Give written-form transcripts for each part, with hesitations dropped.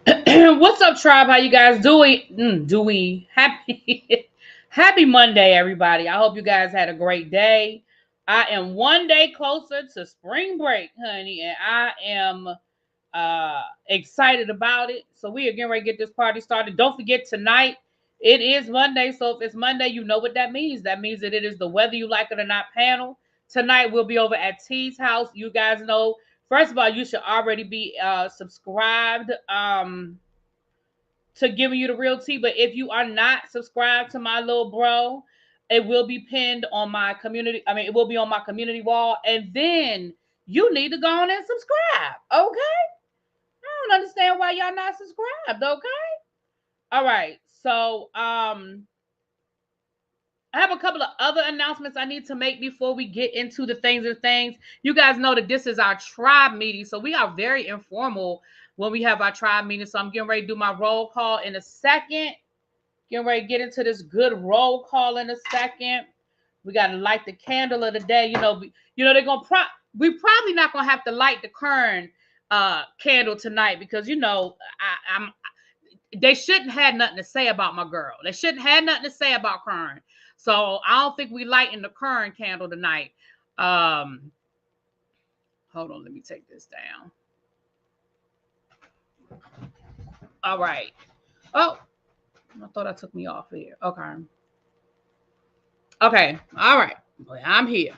What's up, tribe? How you guys doing? Happy Happy Monday, everybody. I hope you guys had a great day. I am one day closer to spring break, honey, and I am excited about it. So we are getting ready to get this party started. Don't forget tonight. It is Monday, so if it's Monday, you know what that means. That means that it is the Whether You Like It or Not panel. Tonight we'll be over at T's house. You guys know. First of all, you should already be subscribed. To giving you the real tea. But if you are not subscribed to my little bro, it will be pinned on my community. I mean, it will be on my community wall. And then you need to go on and subscribe. Okay? I don't understand why y'all not subscribed. Okay? All right. So I have a couple of other announcements I need to make before we get into the things and things. You guys know that this is our tribe meeting, so we are very informal when we have our tribe meeting. So I'm getting ready to do my roll call in a second. Getting ready to get into this good roll call in a second. We got to light the candle of the day. They're gonna we probably not gonna have to light the current candle tonight because they shouldn't have nothing to say about my girl. They shouldn't have nothing to say about Kern. So I don't think we lighting the Kern candle tonight. Hold on, let me take this down. All right. Oh, I thought I took me off here. Okay. Okay. All right. I'm here.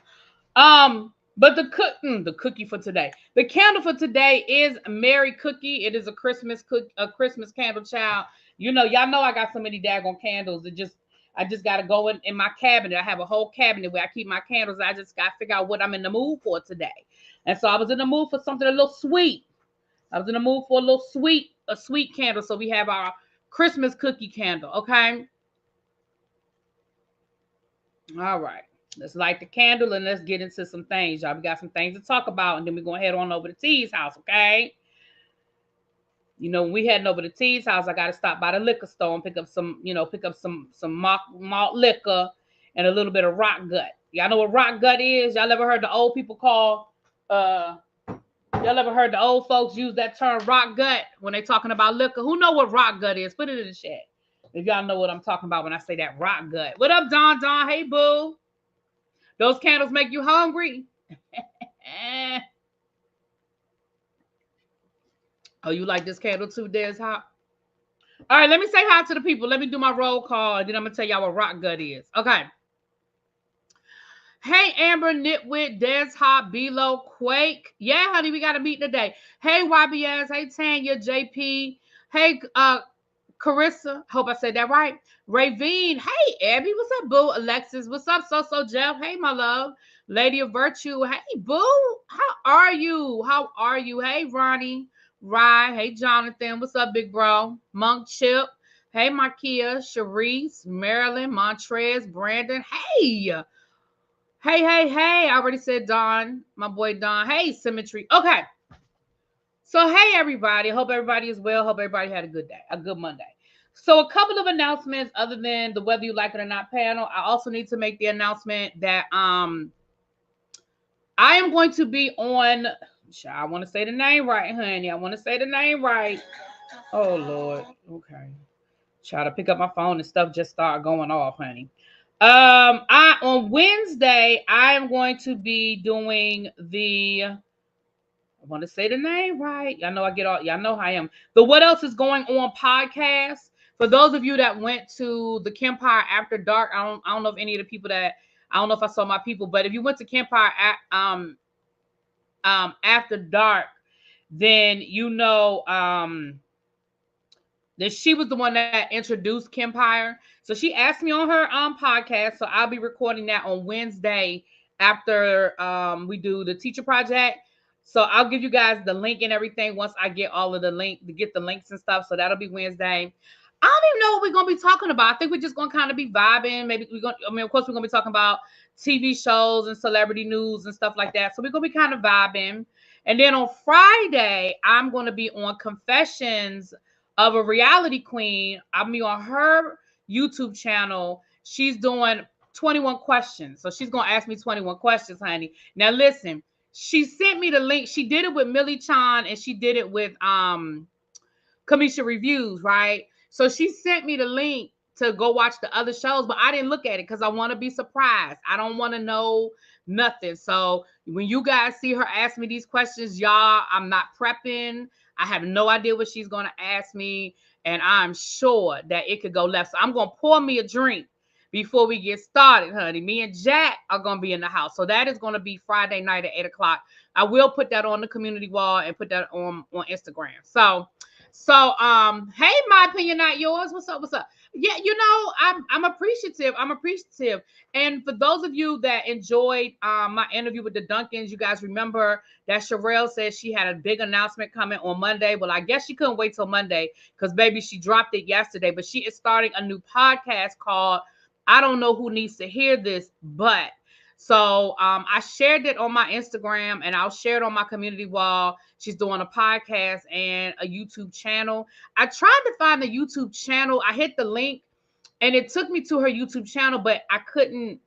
But the cookie for today, the candle for today is Merry Cookie. It is a Christmas candle, child. Y'all know I got so many daggone candles. I just got to go in my cabinet. I have a whole cabinet where I keep my candles. I just got to figure out what I'm in the mood for today. And so I was in the mood for something a little sweet. I was in the mood for a sweet candle. So we have our Christmas cookie candle. Okay. All right. Let's light the candle and let's get into some things, y'all. We got some things to talk about, and then we're gonna head on over to T's house, okay? When we heading over to T's house, I gotta stop by the liquor store and pick up some malt liquor and a little bit of rock gut. Y'all know what rock gut is? Y'all ever heard the old people call y'all ever heard the old folks use that term rock gut when they talking about liquor? Who know what rock gut is? Put it in the chat if y'all know what I'm talking about when I say that rock gut. What up, Don? Hey, boo. Those candles make you hungry? Oh, you like this candle too, Des Hop? All right, let me say hi to the people. Let me do my roll call, and then I'm going to tell y'all what rock gut is. Okay. Hey, Amber, Nitwit, Des Hop, Below, Quake. Yeah, honey, we got a meeting today. Hey, YBS. Hey, Tanya, JP. Hey, Carissa, hope I said that right. Ravine, hey, Abby, what's up, boo? Alexis, what's up, So Jeff? Hey, my love. Lady of Virtue, hey, boo. How are you? Hey, Ronnie, Rye, hey, Jonathan, what's up, big bro? Monk Chip, hey, Markia, Sharice, Marilyn, Montrez, Brandon, hey. Hey, I already said Don, my boy Don. Hey, Symmetry. Okay. So, hey, everybody. Hope everybody is well. Hope everybody had a good day, a good Monday. So, a couple of announcements other than the Whether You Like It or Not panel. I also need to make the announcement that I am going to be on. I want to say the name right, honey. I want to say the name right. Oh, Lord. Okay. Try to pick up my phone and stuff just start going off, honey. On Wednesday, I am going to be doing I want to say the name right. Y'all know y'all know how I am. The What Else Is Going On podcast. For those of you that went to the Kempire After Dark, I don't know if any of the people I don't know if I saw my people, but if you went to Kempire After Dark, then that she was the one that introduced Kempire. So she asked me on her podcast. So I'll be recording that on Wednesday after we do the teacher project. So I'll give you guys the link and everything once I get all of the link to get the links and stuff. So that'll be Wednesday. I don't even know what we're gonna be talking about. I think we're just gonna kind of be vibing. Maybe of course we're gonna be talking about TV shows and celebrity news and stuff like that. So we're gonna be kind of vibing. And then on Friday, I'm gonna be on Confessions of a Reality Queen. I'll be on her YouTube channel. She's doing 21 questions. So she's gonna ask me 21 questions, honey. Now listen. She sent me the link. She did it with Millie Chan and she did it with Kamisha Reviews, right? So she sent me the link to go watch the other shows, but I didn't look at it because I want to be surprised. I don't want to know nothing. So when you guys see her ask me these questions, y'all, I'm not prepping. I have no idea what she's going to ask me, and I'm sure that it could go left. So I'm going to pour me a drink before we get started, honey. Me and Jack are going to be in the house. So that is going to be Friday night at 8 o'clock. I will put that on the community wall and put that on Instagram. So, hey, my opinion, not yours. What's up? What's up? Yeah, I'm appreciative. I'm appreciative. And for those of you that enjoyed my interview with the Duncans, you guys remember that Sherelle said she had a big announcement coming on Monday. Well, I guess she couldn't wait till Monday because, baby, she dropped it yesterday. But she is starting a new podcast called I Don't Know Who Needs to Hear This, but. So I shared it on my Instagram, and I'll share it on my community wall. She's doing a podcast and a YouTube channel. I tried to find the YouTube channel. I hit the link, and it took me to her YouTube channel, but I couldn't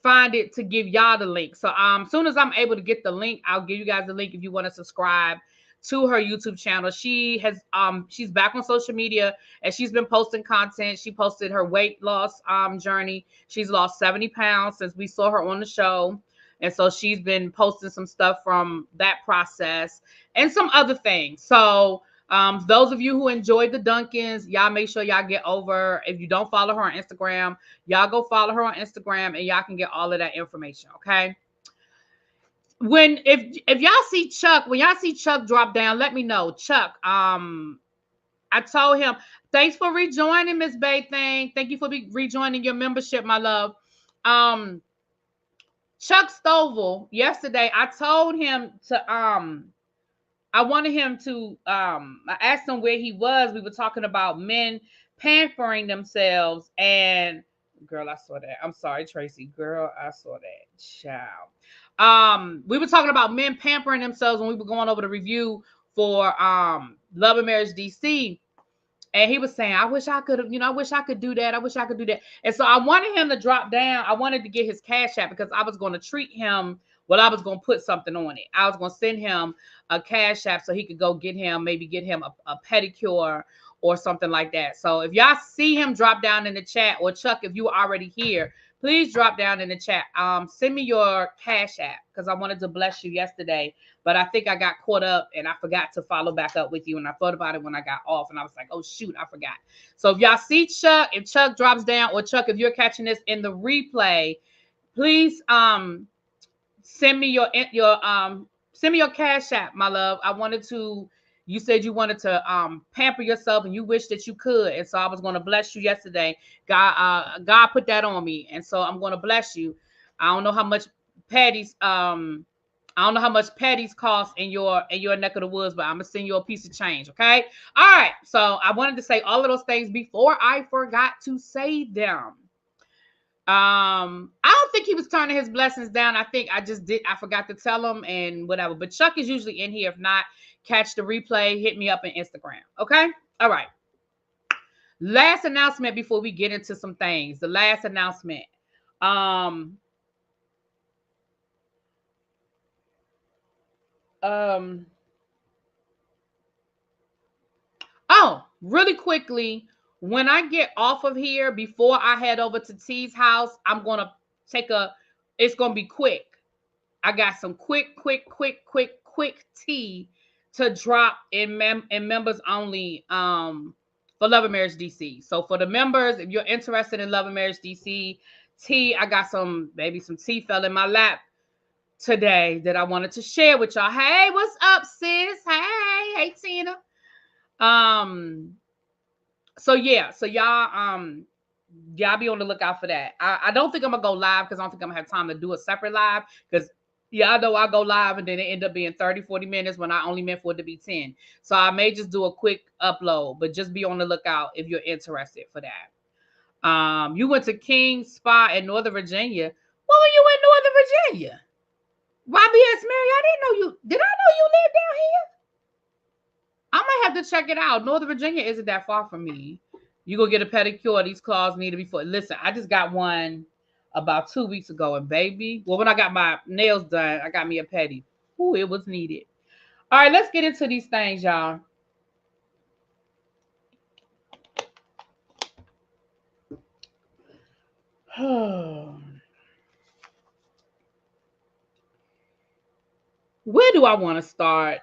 find it to give y'all the link. So as soon as I'm able to get the link, I'll give you guys the link if you want to subscribe to her YouTube channel. She has she's back on social media, and she's been posting content. She posted her weight loss journey. She's lost 70 pounds since we saw her on the show. And so she's been posting some stuff from that process and some other things. So those of you who enjoyed the Duncans, y'all make sure y'all get over. If you don't follow her on Instagram, y'all go follow her on Instagram, and y'all can get all of that information. Okay. If y'all see Chuck, when y'all see Chuck drop down, let me know. Chuck, I told him, thanks for rejoining, Miss Bay Thing. Thank you for rejoining your membership, my love. Chuck Stovall, yesterday, I told him to I wanted him to I asked him where he was. We were talking about men pampering themselves, and girl, I saw that. I'm sorry, Tracy. Girl, I saw that. Child. We were talking about men pampering themselves when we were going over the review for Love and Marriage DC. And he was saying, I wish I could have, I wish I could do that. I wish I could do that. And so I wanted him to drop down. I wanted to get his Cash App because I was going to treat him. Well, I was going to put something on it. I was going to send him a Cash App so he could go get him a pedicure or something like that. So if y'all see him drop down in the chat, or Chuck, if you are already here, please drop down in the chat. Send me your Cash App because I wanted to bless you yesterday, but I think I got caught up and I forgot to follow back up with you. And I thought about it when I got off, and I was like, oh shoot, I forgot. So if y'all see Chuck, if Chuck drops down, or Chuck, if you're catching this in the replay, please send me your Cash App, my love. You said you wanted to pamper yourself, and you wish that you could. And so I was going to bless you yesterday. God put that on me. And so I'm going to bless you. I don't know how much patties cost in your neck of the woods, but I'm going to send you a piece of change. Okay. All right. So I wanted to say all of those things before I forgot to say them. I don't think he was turning his blessings down. I think I forgot to tell him and whatever. But Chuck is usually in here. If not, catch the replay. Hit me up on Instagram. Okay? All right. Last announcement before we get into some things. The last announcement. Really quickly, when I get off of here, before I head over to T's house, I'm going to it's going to be quick. I got some quick tea to drop in members only for Love and Marriage DC. So for the members, if you're interested in Love and Marriage DC tea, I got some tea fell in my lap today that I wanted to share with y'all. Hey, what's up, sis? Hey Tina. So y'all be on the lookout for that. I don't think I'm gonna go live because I don't think I'm gonna have time to do a separate live, because I know I go live and then it end up being 30-40 minutes when I only meant for it to be 10. So I may just do a quick upload, but just be on the lookout if you're interested for that. You went to King's Spa in Northern Virginia. What were you in Northern Virginia? YBS Mary, did I know you lived down here? I might have to check it out. Northern Virginia isn't that far from me. You go get a pedicure. These claws need to be full. Listen, I just got one about 2 weeks ago, and baby, when I got my nails done, I got me a pedi. Ooh, it was needed. All right, let's get into these things, y'all. Where do I want to start?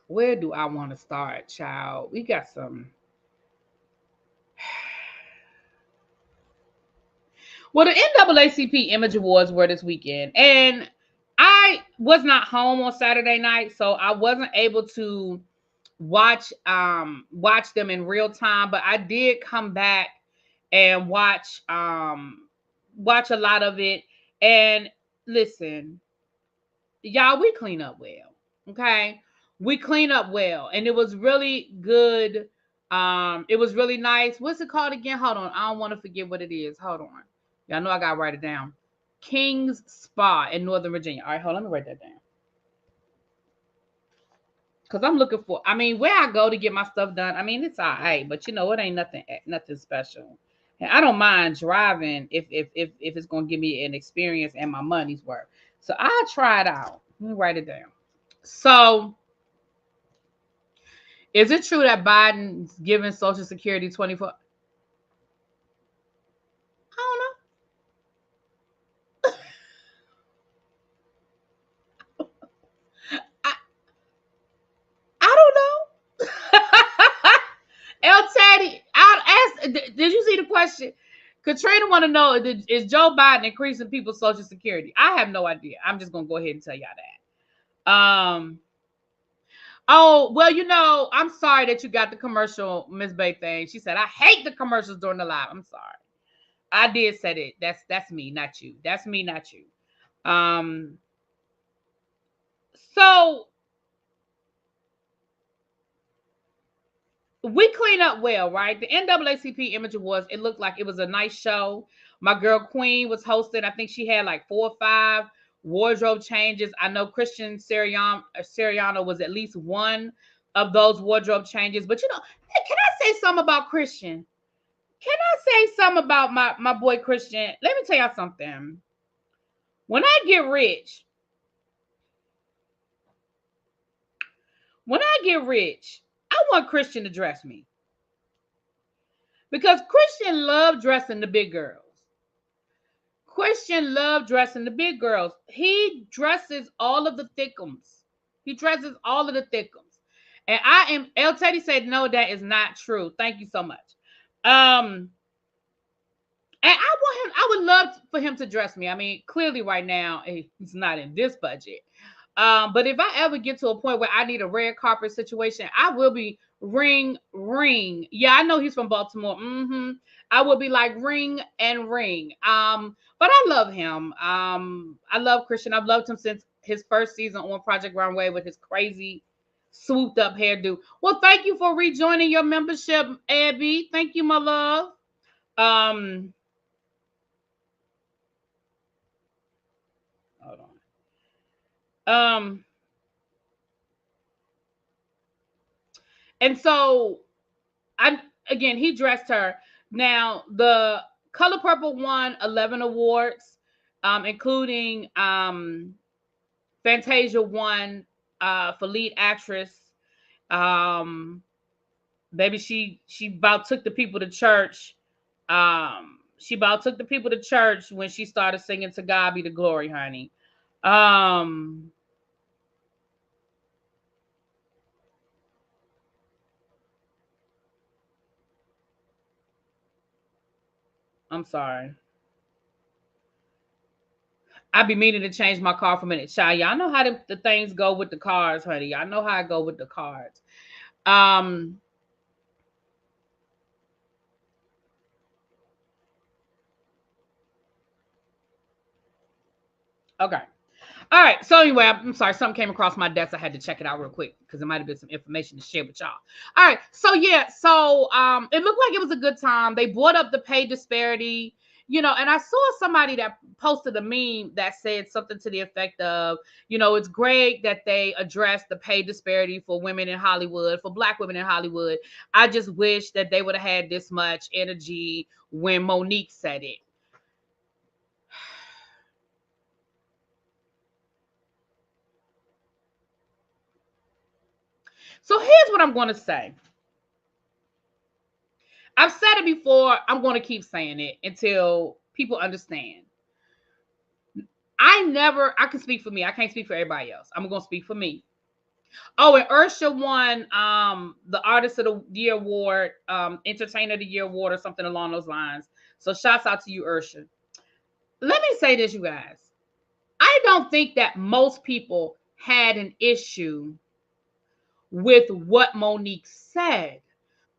Where do I want to start, child? We got some. Well, the NAACP Image Awards were this weekend, and I was not home on Saturday night, so I wasn't able to watch them in real time, but I did come back and watch a lot of it. And listen, y'all, we clean up well. Okay. We clean up well. And it was really good. It was really nice. What's it called again? Hold on. I don't want to forget what it is. Hold on. Y'all know I gotta write it down. King's Spa in Northern Virginia. All right, hold on, let me write that down. Cause I'm looking for. I mean, where I go to get my stuff done. I mean, it's all right, but you know, it ain't nothing special. And I don't mind driving if it's gonna give me an experience and my money's worth. So I'll try it out. Let me write it down. So, is it true that Biden's giving Social Security 24? I don't know. I, I don't know. El Taddy, I'll ask. Did you see the question? Katrina want to know, is Joe Biden increasing people's Social Security? I have no idea. I'm just gonna go ahead and tell y'all that. Oh, well, you know, I'm sorry that you got the commercial, Miss Bay thing. She said, I hate the commercials during the live. I'm sorry. I did say it. That's me, not you. That's me, not you. So we clean up well, right? The NAACP Image Awards, it looked like it was a nice show. My girl Queen was hosting. I think she had like 4 or 5 wardrobe changes. I know Christian Siriano was at least one of those wardrobe changes. But you know, can I say something about Christian? Can I say something about my boy Christian? Let me tell y'all something. When I get rich, I want Christian to dress me. Because Christian loved dressing the big girls. Christian loved dressing the big girls. He dresses all of the thickums. He dresses all of the thickums. And El Teddy said, no, that is not true. Thank you so much. And I would love for him to dress me. I mean, clearly right now, he's not in this budget. But if I ever get to a point where I need a red carpet situation, I will be ring. Yeah, I know he's from Baltimore. I will be like ring and ring. But I love him. I love Christian. I've loved him since his first season on Project Runway with his crazy swooped up hairdo. Well, thank you for rejoining your membership, Abby. Thank you, my love. Hold on. And so he dressed her. Now the Color Purple won 11 awards, including Fantasia won for lead actress. Baby, she about took the people to church. She about took the people to church when she started singing "To God Be the Glory," honey. I'm sorry. I be meaning to change my car for a minute. Child, y'all know how the things go with the cars, honey. Y'all know how I go with the cars. Okay. All right. So anyway, I'm sorry. Something came across my desk. I had to check it out real quick because it might have been some information to share with y'all. All right. So yeah. So it looked like it was a good time. They brought up the pay disparity, you know, and I saw somebody that posted a meme that said something to the effect of, you know, it's great that they address the pay disparity for women in Hollywood, for Black women in Hollywood. I just wish that they would have had this much energy when Monique said it. So here's what I'm going to say. I've said it before. I'm going to keep saying it until people understand. I can speak for me. I can't speak for everybody else. I'm going to speak for me. Oh, and Ursha won the Artist of the Year award, Entertainer of the Year award, or something along those lines. So shouts out to you, Ursha. Let me say this, you guys. I don't think that most people had an issue with what Monique said.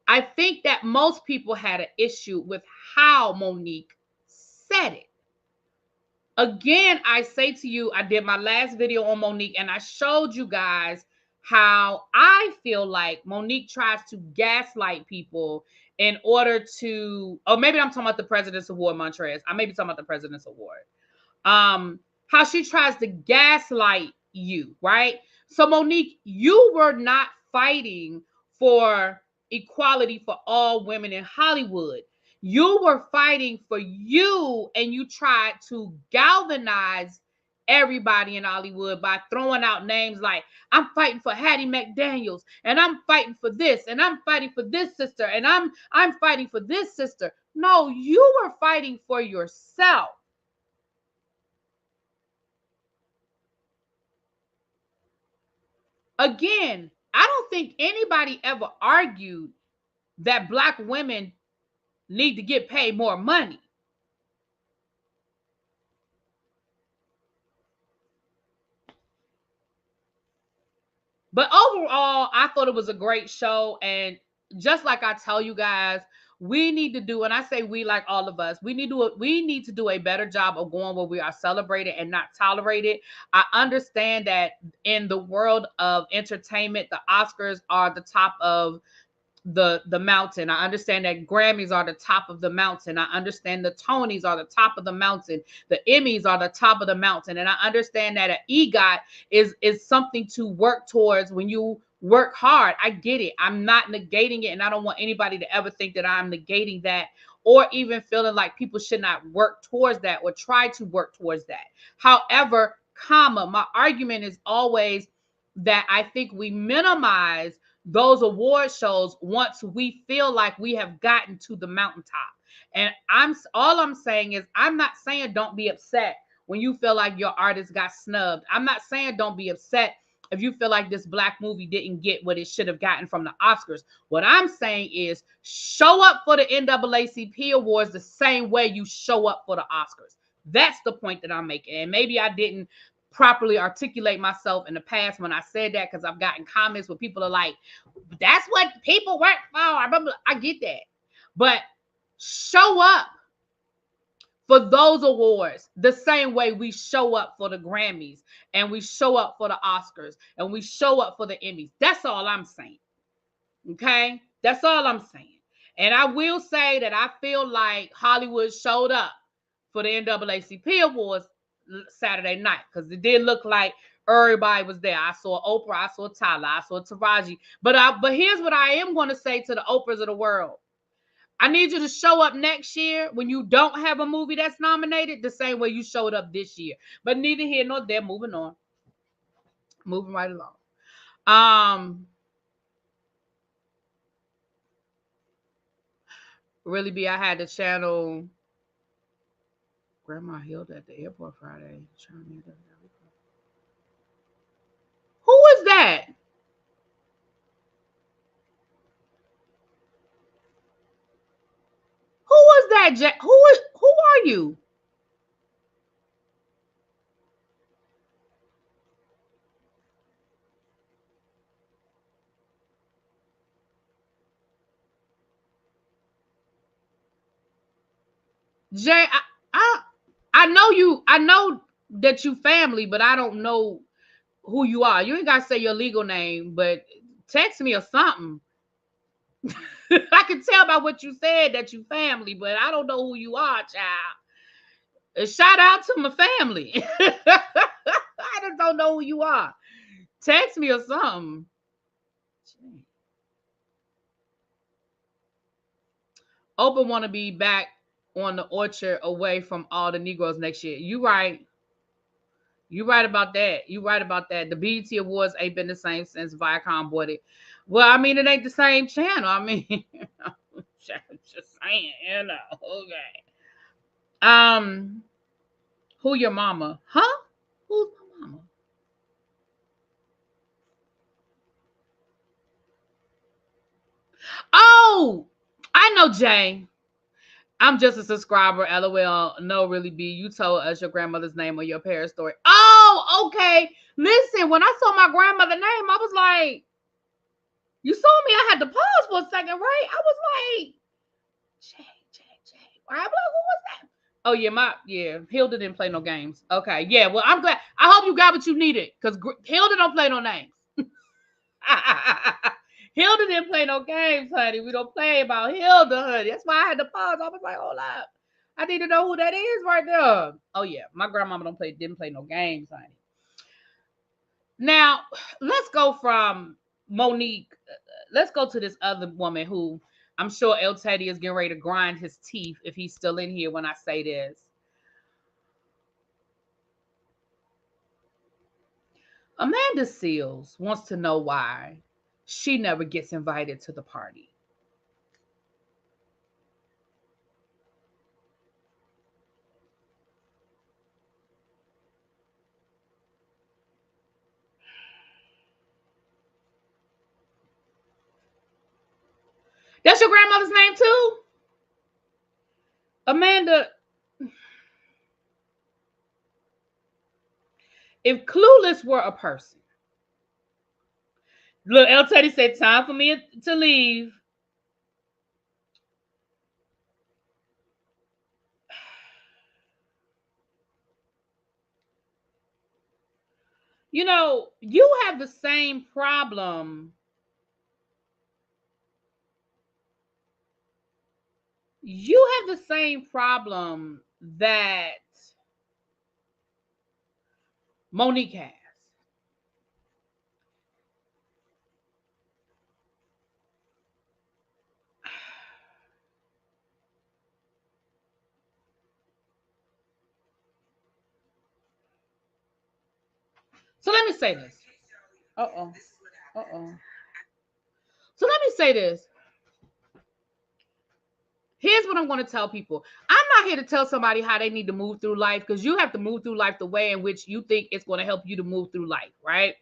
I think that most people had an issue with how Monique said it. Again, I say to you, I did my last video on Monique and I showed you guys how I feel like Monique tries to gaslight people in order to, or maybe I'm talking about the President's Award, Montrez. I may be talking about the President's Award. How she tries to gaslight you, right? So Monique, you were not fighting for equality for all women in Hollywood. You were fighting for you, and you tried to galvanize everybody in Hollywood by throwing out names like, I'm fighting for Hattie McDaniels, and I'm fighting for this, and I'm fighting for this sister, and I'm fighting for this sister. No, you were fighting for yourself. Again, I don't think anybody ever argued that Black women need to get paid more money. But overall, I thought it was a great show. And just like I tell you guys, we need to do, and I say we, like all of us, we need to do a better job of going where we are celebrated and not tolerated. I understand that in the world of entertainment, the Oscars are the top of the mountain. I understand that Grammys are the top of the mountain. I understand the Tonys are the top of the mountain. The Emmys are the top of the mountain. And I understand that an EGOT is something to work towards when you work hard. I get it. I'm not negating it, and I don't want anybody to ever think that I'm negating that or even feeling like people should not work towards that or try to work towards that. However, my argument is always that I think we minimize those award shows once we feel like we have gotten to the mountaintop. And all I'm saying is, I'm not saying don't be upset when you feel like your artist got snubbed. I'm not saying don't be upset if you feel like this Black movie didn't get what it should have gotten from the Oscars. What I'm saying is, show up for the NAACP awards the same way you show up for the Oscars. That's the point that I'm making. And maybe I didn't properly articulate myself in the past when I said that, because I've gotten comments where people are like, that's what people work for. I get that. But show up for those awards the same way we show up for the Grammys, and we show up for the Oscars, and we show up for the Emmys. That's all I'm saying. Okay? That's all I'm saying. And I will say that I feel like Hollywood showed up for the NAACP awards Saturday night, because it did look like everybody was there. I saw Oprah, I saw Tyler, I saw Taraji. But here's what I am going to say to the Oprahs of the world. I need you to show up next year when you don't have a movie that's nominated the same way you showed up this year. But neither here nor there. Moving on. Moving right along. Really, I had the channel Grandma Hilda at the airport Friday. Who is that? Who is that, Jack? Who are you? Jay, I know you. I know that you family, but I don't know who you are. You ain't gotta say your legal name, but text me or something. I can tell by what you said that you family, but I don't know who you are, child. Shout out to my family. I just don't know who you are. Text me or something. Oprah want to be back on the orchard away from all the Negroes next year. You right. You right about that. You right about that. The BET Awards ain't been the same since Viacom bought it. Well, I mean, it ain't the same channel. I mean, Just saying, okay. Who your mama? Huh? Who's my mama? Oh, I know Jay. I'm just a subscriber. LOL. No, really, B. You told us your grandmother's name or your parents' story. Oh, okay. Listen, when I saw my grandmother's name, I was like, you saw me. I had to pause for a second, right? I was like, Jay. I'm like, who was that? Oh yeah, Hilda didn't play no games. Okay, yeah. Well, I'm glad. I hope you got what you needed because Hilda don't play no names. Hilda didn't play no games, honey. We don't play about Hilda, honey. That's why I had to pause. I was like, hold up. I need to know who that is right there. Oh yeah, my grandmama didn't play no games, honey. Now let's go from Monique. Let's go to this other woman who I'm sure El Teddy is getting ready to grind his teeth if he's still in here when I say this. Amanda Seals wants to know why she never gets invited to the party. That's your grandmother's name too? Amanda, if Clueless were a person, look, El Teddy said, time for me to leave. You know, you have the same problem. You have the same problem that Monique has. So let me say this. Uh-oh. Uh-oh. So let me say this. Here's what I'm going to tell people. I'm not here to tell somebody how they need to move through life because you have to move through life the way in which you think it's going to help you to move through life, right?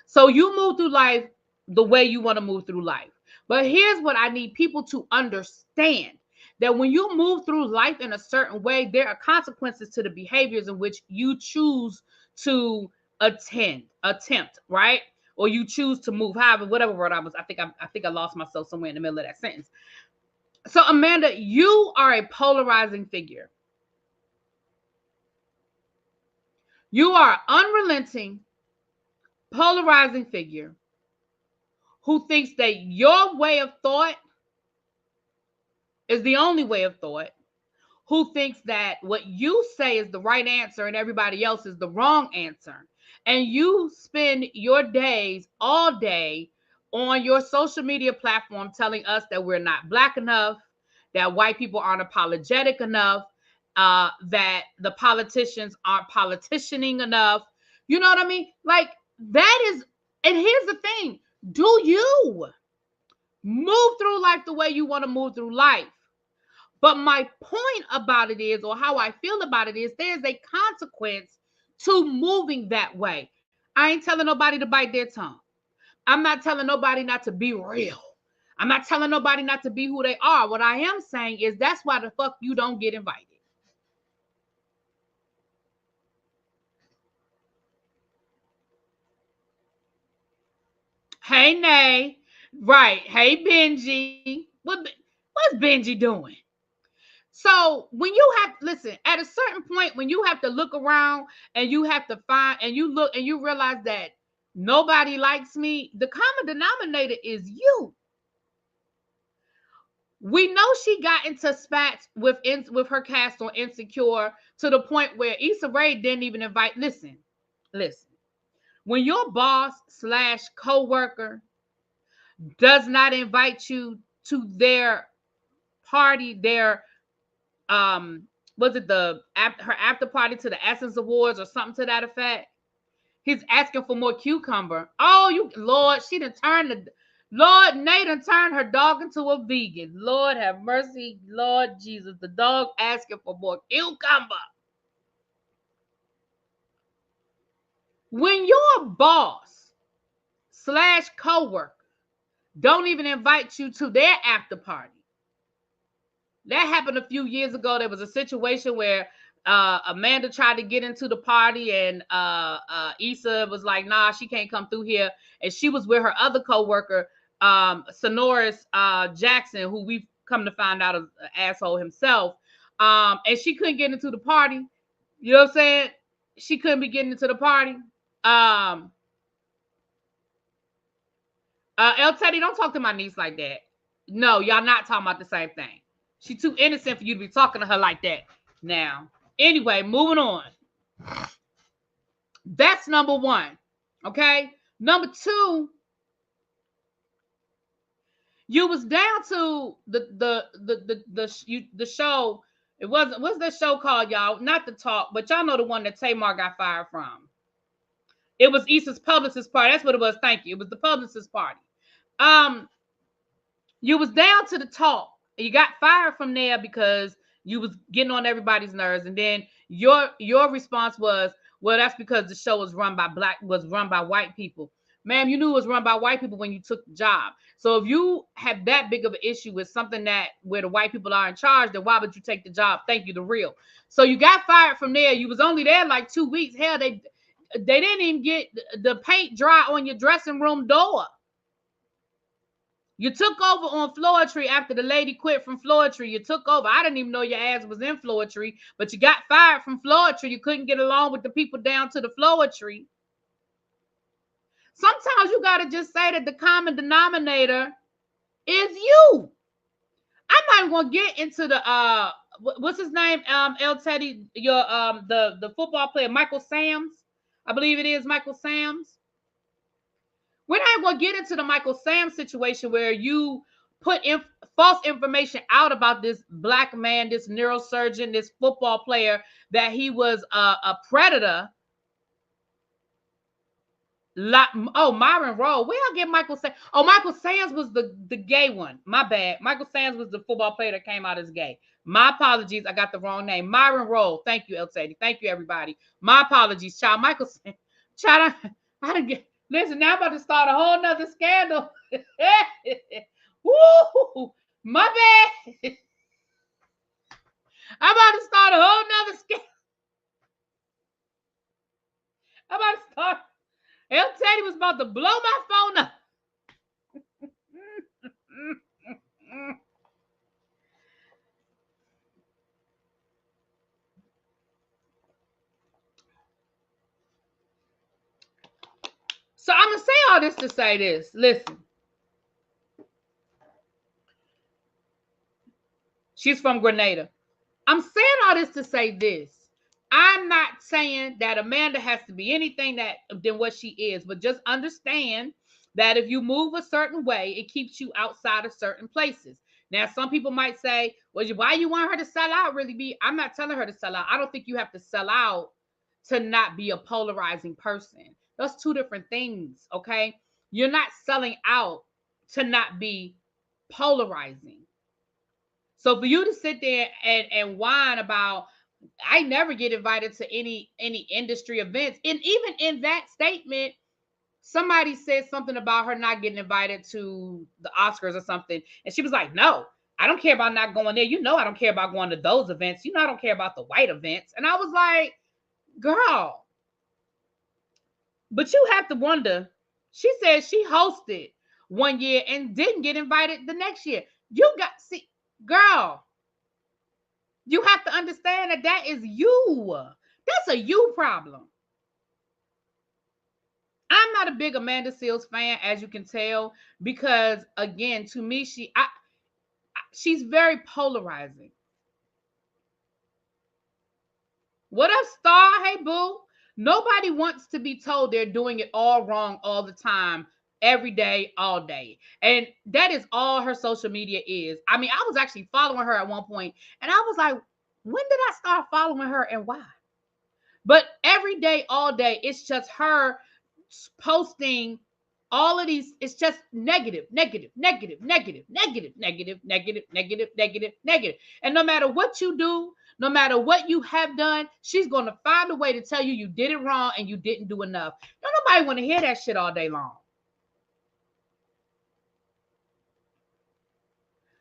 So you move through life the way you want to move through life. But here's what I need people to understand. That when you move through life in a certain way, there are consequences to the behaviors in which you choose to attempt, right? Or you choose to move. However, whatever word I think I lost myself somewhere in the middle of that sentence. So Amanda, you are a polarizing figure. You are an unrelenting, polarizing figure who thinks that your way of thought is the only way of thought, who thinks that what you say is the right answer and everybody else is the wrong answer. And you spend your days all day on your social media platform telling us that we're not Black enough, that white people aren't apologetic enough, that the politicians aren't politicianing enough. You know what I mean? Like that is, and here's the thing. Do you move through life the way you want to move through life? But my point about it is, or how I feel about it is, there's a consequence to moving that way. I ain't telling nobody to bite their tongue. I'm not telling nobody not to be real. I'm not telling nobody not to be who they are. What I am saying is that's why the fuck you don't get invited. Hey, Nay. Right. Hey, Benji. What's Benji doing? So when you have, listen, at a certain point, when you have to look around and you have to find, and you look and you realize that nobody likes me, the common denominator is you. We know she got into spats with her cast on Insecure to the point where Issa Rae didn't even invite. Listen. When your boss / co-worker does not invite you to their party, their was it her after party to the Essence Awards or something to that effect? He's asking for more cucumber. Oh, you Lord, she done turned Lord, Nathan turned her dog into a vegan. Lord have mercy, Lord Jesus. The dog asking for more cucumber. When your boss / coworker don't even invite you to their after party. That happened a few years ago. There was a situation where Amanda tried to get into the party, and Issa was like, nah, she can't come through here. And she was with her other coworker, Sonoris Jackson, who we've come to find out is an asshole himself. And she couldn't get into the party. You know what I'm saying? She couldn't be getting into the party. El Teddy, don't talk to my niece like that. No, y'all not talking about the same thing. She too innocent for you to be talking to her like that now. Anyway, moving on. That's number one. Okay. Number two, you was down to the show. It wasn't, what's that show called, y'all? Not The Talk, but y'all know the one that Tamar got fired from. It was Issa's publicist party. That's what it was. Thank you. It was the publicist party. You was down to The Talk. You got fired from there because you was getting on everybody's nerves, and then your response was, well, that's because the show was run by white people. Ma'am, you knew it was run by white people when you took the job. So if you have that big of an issue with something that where the white people are in charge, then why would you take the job? Thank you, The Real. So you got fired from there. You was only there like 2 weeks. Hell, they didn't even get the paint dry on your dressing room door. You took over on Floetry after the lady quit from Floetry. You took over. I didn't even know your ass was in Floetry, but you got fired from Floetry. You couldn't get along with the people down to the Floetry. Sometimes you got to just say that the common denominator is you. I'm not going to get into the, what's his name? El Teddy, your, the football player, Michael Sams. I believe it is Michael Sams. We're not going to get into the Michael Sam situation where you put false information out about this black man, this neurosurgeon, this football player, that he was a predator. Myron Rowe. Where I get Michael Sam? Oh, Michael Sands was the gay one. My bad. Michael Sands was the football player that came out as gay. My apologies. I got the wrong name. Myron Rowe. Thank you, El Teddy. Thank you, everybody. My apologies, child. Michael Sands. Child, I didn't get. Listen, now I'm about to start a whole nother scandal. Woo! My bad. I'm about to start a whole nother scandal. I'm about to start. El Teddy was about to blow my phone up. So I'm going to say all this to say this. Listen. She's from Grenada. I'm saying all this to say this. I'm not saying that Amanda has to be anything than what she is, but just understand that if you move a certain way, it keeps you outside of certain places. Now, some people might say, well, why you want her to sell out, Really? I'm not telling her to sell out. I don't think you have to sell out to not be a polarizing person. Those two different things, okay? You're not selling out to not be polarizing. So for you to sit there and whine about, I never get invited to any industry events. And even in that statement, somebody said something about her not getting invited to the Oscars or something. And she was like, no, I don't care about not going there. You know, I don't care about going to those events. You know, I don't care about the white events. And I was like, girl, but you have to wonder. She said she hosted one year and didn't get invited the next year. Girl, you have to understand that is you. That's a you problem. I'm not a big Amanda Seales fan, as you can tell, because again, to me, she's very polarizing. What up, Star? Hey, boo. Nobody wants to be told they're doing it all wrong all the time, every day, all day. And that is all her social media is. I mean, I was actually following her at one point, and I was like, when did I start following her and why? But every day, all day, it's just her posting All of these, it's just negative, negative, negative, negative, negative, negative, negative, negative, negative, negative. And no matter what you do, no matter what you have done, she's going to find a way to tell you you did it wrong and you didn't do enough. Don't nobody want to hear that shit all day long.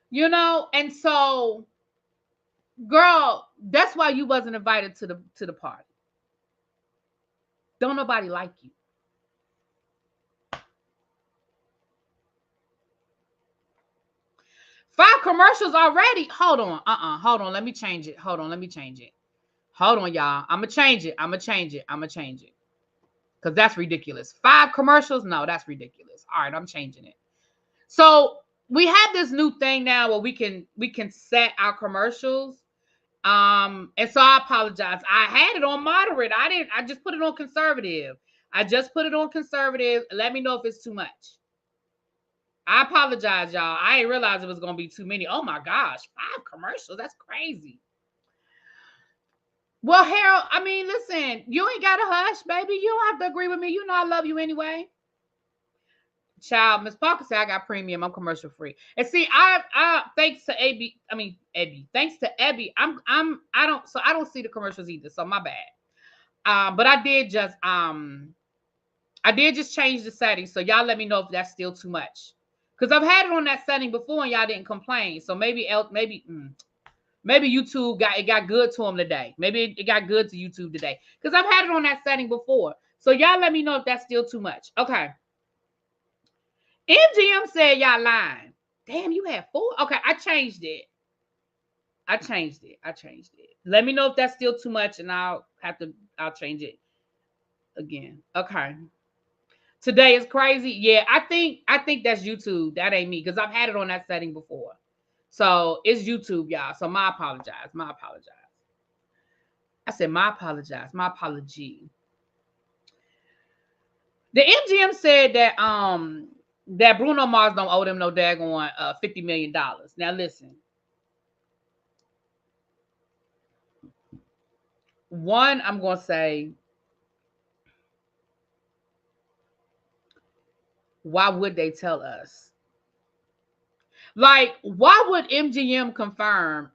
You know, and so, girl, that's why you wasn't invited to the party. Don't nobody like you. Five commercials already. Hold on. Hold on. Let me change it. Hold on. Let me change it. Hold on, y'all. I'm going to change it. I'm going to change it. I'm going to change it. Because that's ridiculous. 5 commercials? No, that's ridiculous. All right, I'm changing it. So we have this new thing now where we can set our commercials. And so I apologize. I had it on moderate. I just put it on conservative. I just put it on conservative. Let me know if it's too much. I apologize, y'all. I didn't realize it was going to be too many. Oh my gosh, 5 commercials. That's crazy. Well, Harold, I mean, listen, you ain't got to hush, baby. You don't have to agree with me. You know I love you anyway. Child, Miss Parker said I got premium. I'm commercial free. And see, I thanks to Abby. Thanks to Abby, I don't see the commercials either. So my bad. But I did just change the settings. So y'all let me know if that's still too much. Because I've had it on that setting before and y'all didn't complain. So maybe YouTube got good to them today. Maybe it got good to YouTube today. Because I've had it on that setting before. So y'all let me know if that's still too much. Okay. MGM said y'all lying. Damn, you had 4? Okay, I changed it. Let me know if that's still too much and I'll change it again. Okay. Today is crazy. Yeah, I think that's YouTube. That ain't me because I've had it on that setting before. So it's YouTube, y'all. So my apologize. I said my apologize. My apology. The MGM said that Bruno Mars don't owe them no daggone $50 million. Now listen. One, I'm gonna say, why would they tell us? Like, why would MGM confirm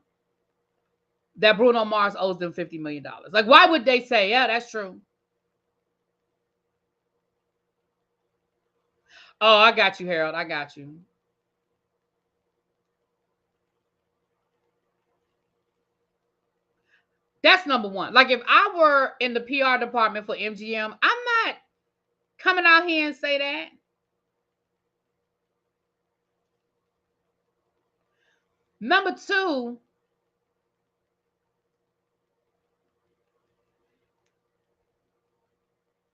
that Bruno Mars owes them $50 million? Like, why would they say, yeah, that's true? Oh, I got you, Harold. I got you. That's number one. Like, if I were in the PR department for MGM, I'm not coming out here and say that. Number two,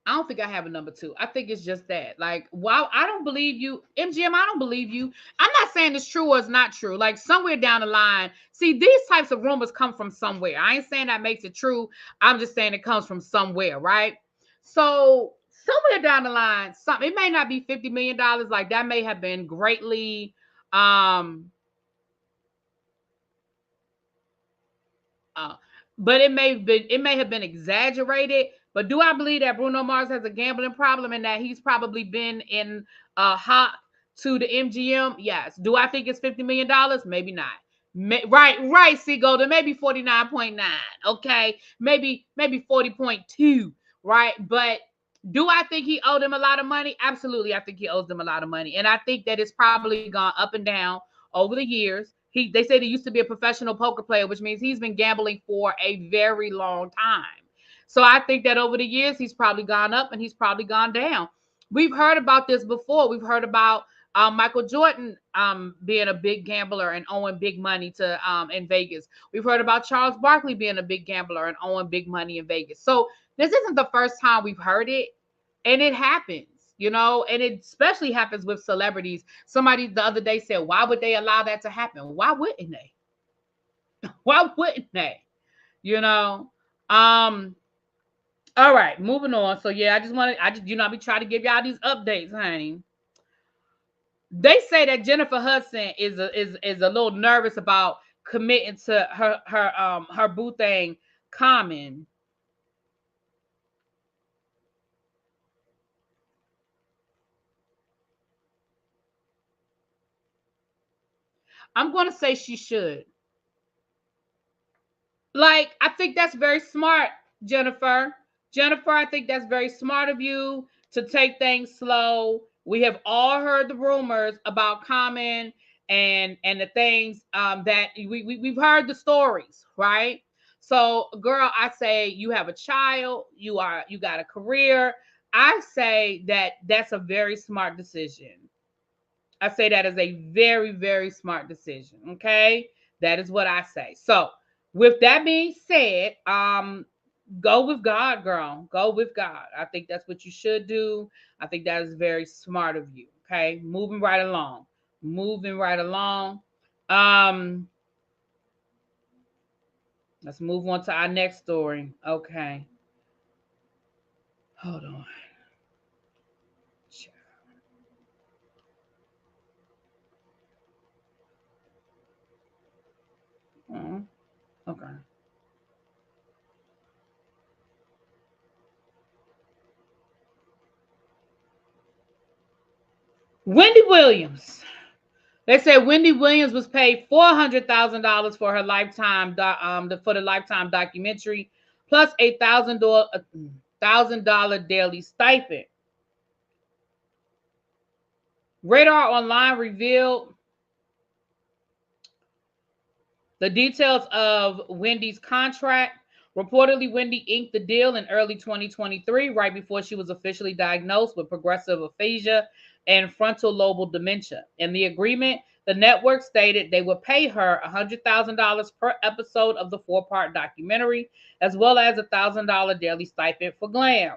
I don't think I have a number 2. I think it's just that. Like, wow, I don't believe you. MGM, I don't believe you. I'm not saying it's true or it's not true. Like, somewhere down the line, see, these types of rumors come from somewhere. I ain't saying that makes it true. I'm just saying it comes from somewhere, right? So somewhere down the line, it may not be $50 million. Like, that may have been greatly but it may have been exaggerated. But do I believe that Bruno Mars has a gambling problem and that he's probably been in hot to the MGM? Yes. Do I think it's $50 million? Maybe not. Right, C Golden. Maybe 49.9. Okay. Maybe 40.2. Right. But do I think he owed them a lot of money? Absolutely. I think he owes them a lot of money. And I think that it's probably gone up and down over the years. They said he used to be a professional poker player, which means he's been gambling for a very long time. So I think that over the years, he's probably gone up and he's probably gone down. We've heard about this before. We've heard about Michael Jordan being a big gambler and owing big money to in Vegas. We've heard about Charles Barkley being a big gambler and owing big money in Vegas. So this isn't the first time we've heard it, and it happens. You know, and it especially happens with celebrities. Somebody the other day said, why would they allow that to happen? Why wouldn't they? Why wouldn't they? You know? All right, moving on. So yeah, I be trying to give y'all these updates, honey. They say that Jennifer Hudson is a little nervous about committing to her boo thing, Common. I'm going to say she should. Like, I think that's very smart, Jennifer. Jennifer, I think that's very smart of you to take things slow. We have all heard the rumors about Common and the things that we've heard the stories, right? So, girl, I say you have a child, you got a career. I say that that's a very smart decision. I say that is a very, very smart decision. Okay. That is what I say. So with that being said, go with God, girl. Go with God. I think that's what you should do. I think that is very smart of you. Okay. Moving right along. Moving right along. Um, let's move on to our next story. Okay. Hold on. Okay. Wendy Williams. They said Wendy Williams was paid $400,000 for her for the Lifetime documentary, plus a $1,000 daily stipend. Radar Online revealed the details of Wendy's contract. Reportedly, Wendy inked the deal in early 2023, right before she was officially diagnosed with progressive aphasia and frontal lobal dementia. In the agreement, the network stated they would pay her $100,000 per episode of the four-part documentary, as well as a $1,000 daily stipend for glam.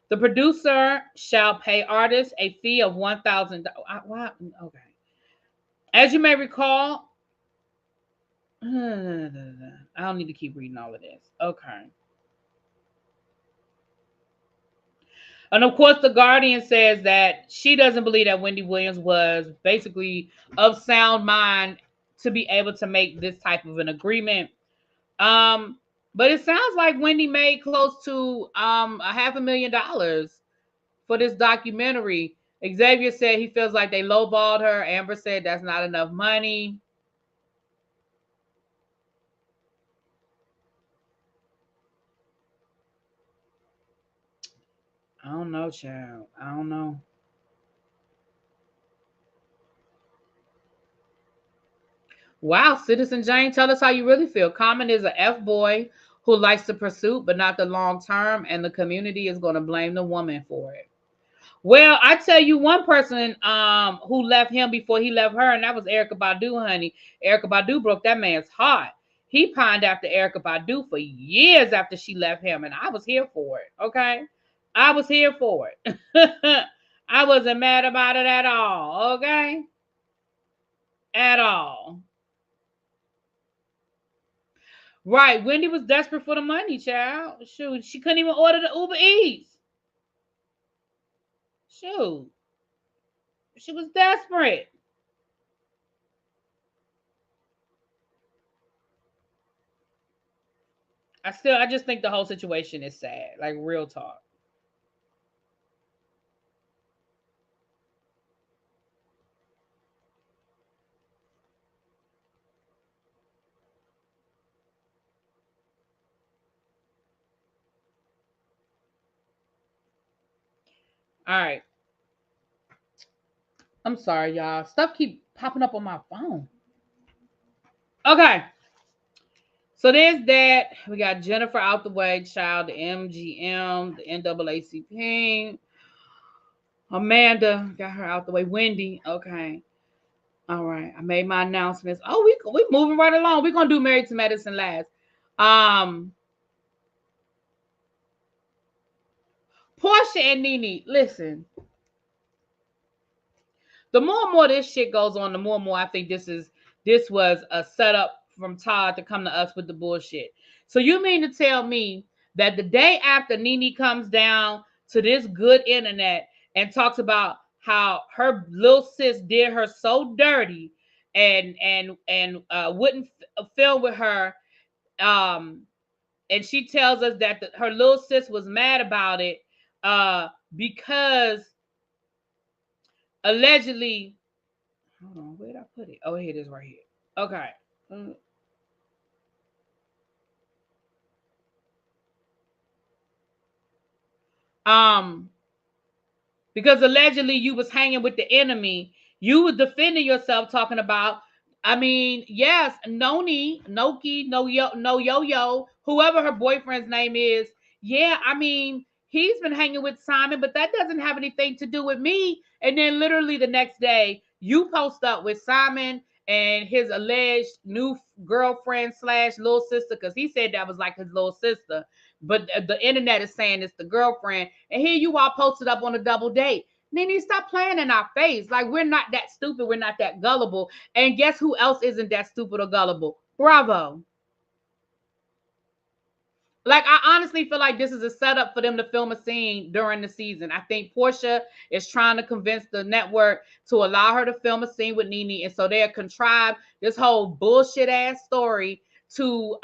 The producer shall pay artists a fee of $1,000. Okay. As you may recall, I don't need to keep reading all of this. Okay. And of course, The Guardian says that she doesn't believe that Wendy Williams was basically of sound mind to be able to make this type of an agreement. But it sounds like Wendy made close to $500,000 for this documentary. Xavier said he feels like they lowballed her. Amber said that's not enough money. I don't know, child. I don't know. Wow, Citizen Jane, tell us how you really feel. Common is a F boy who likes the pursuit, but not the long term, and the community is going to blame the woman for it. Well, I tell you one person who left him before he left her, and that was Erica Badu, honey. Erica Badu broke that man's heart. He pined after Erica Badu for years after she left him, and I was here for it. Okay, I was here for it. I wasn't mad about it at all. Okay, at all. Right. Wendy was desperate for the money, child. Shoot, she couldn't even order the Uber Eats. Shoot, she was desperate. I just think the whole situation is sad. Like real talk. All right. I'm sorry, y'all. Stuff keep popping up on my phone. Okay. So there's that. We got Jennifer out the way, child, the MGM, the NAACP. Amanda got her out the way. Wendy. Okay. All right. I made my announcements. Oh, we moving right along. We're gonna do Married to Medicine last. Um, Portia and NeNe, listen. The more and more this shit goes on, the more and more I think this was a setup from Todd to come to us with the bullshit. So you mean to tell me that the day after NeNe comes down to this good internet and talks about how her little sis did her so dirty and wouldn't film with her, um and she tells us that her little sis was mad about it because allegedly, Hold on, where did I put it? Oh, here it is right here. Okay. Mm, Um, because allegedly you was hanging with the enemy. You was defending yourself, talking about. I mean, yes, Noni, Noki, no yo yo, whoever her boyfriend's name is. Yeah, I mean, he's been hanging with Simon, but that doesn't have anything to do with me. And then literally the next day, you post up with Simon and his alleged new girlfriend slash little sister, because he said that was like his little sister, but the internet is saying it's the girlfriend. And here you all posted up on a double date. NeNe, stop playing in our face. Like, we're not that stupid. We're not that gullible. And guess who else isn't that stupid or gullible? Bravo. Like, I honestly feel like this is a setup for them to film a scene during the season. I think Portia is trying to convince the network to allow her to film a scene with NeNe, and so they'll contrive this whole bullshit ass story to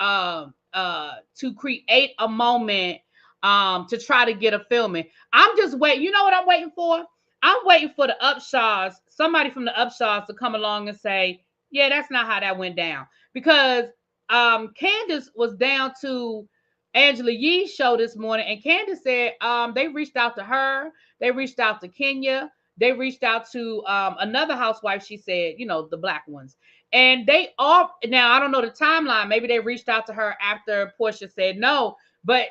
create a moment to try to get a filming. I'm just waiting. You know what I'm waiting for? I'm waiting for the Upshaws, somebody from the Upshaws, to come along and say, yeah, that's not how that went down. Because Candace was down to Angela Yee's show this morning, and Candace said they reached out to her, they reached out to Kenya, they reached out to another housewife. She said, you know, the black ones, and they all, now I don't know the timeline. Maybe they reached out to her after Portia said no, but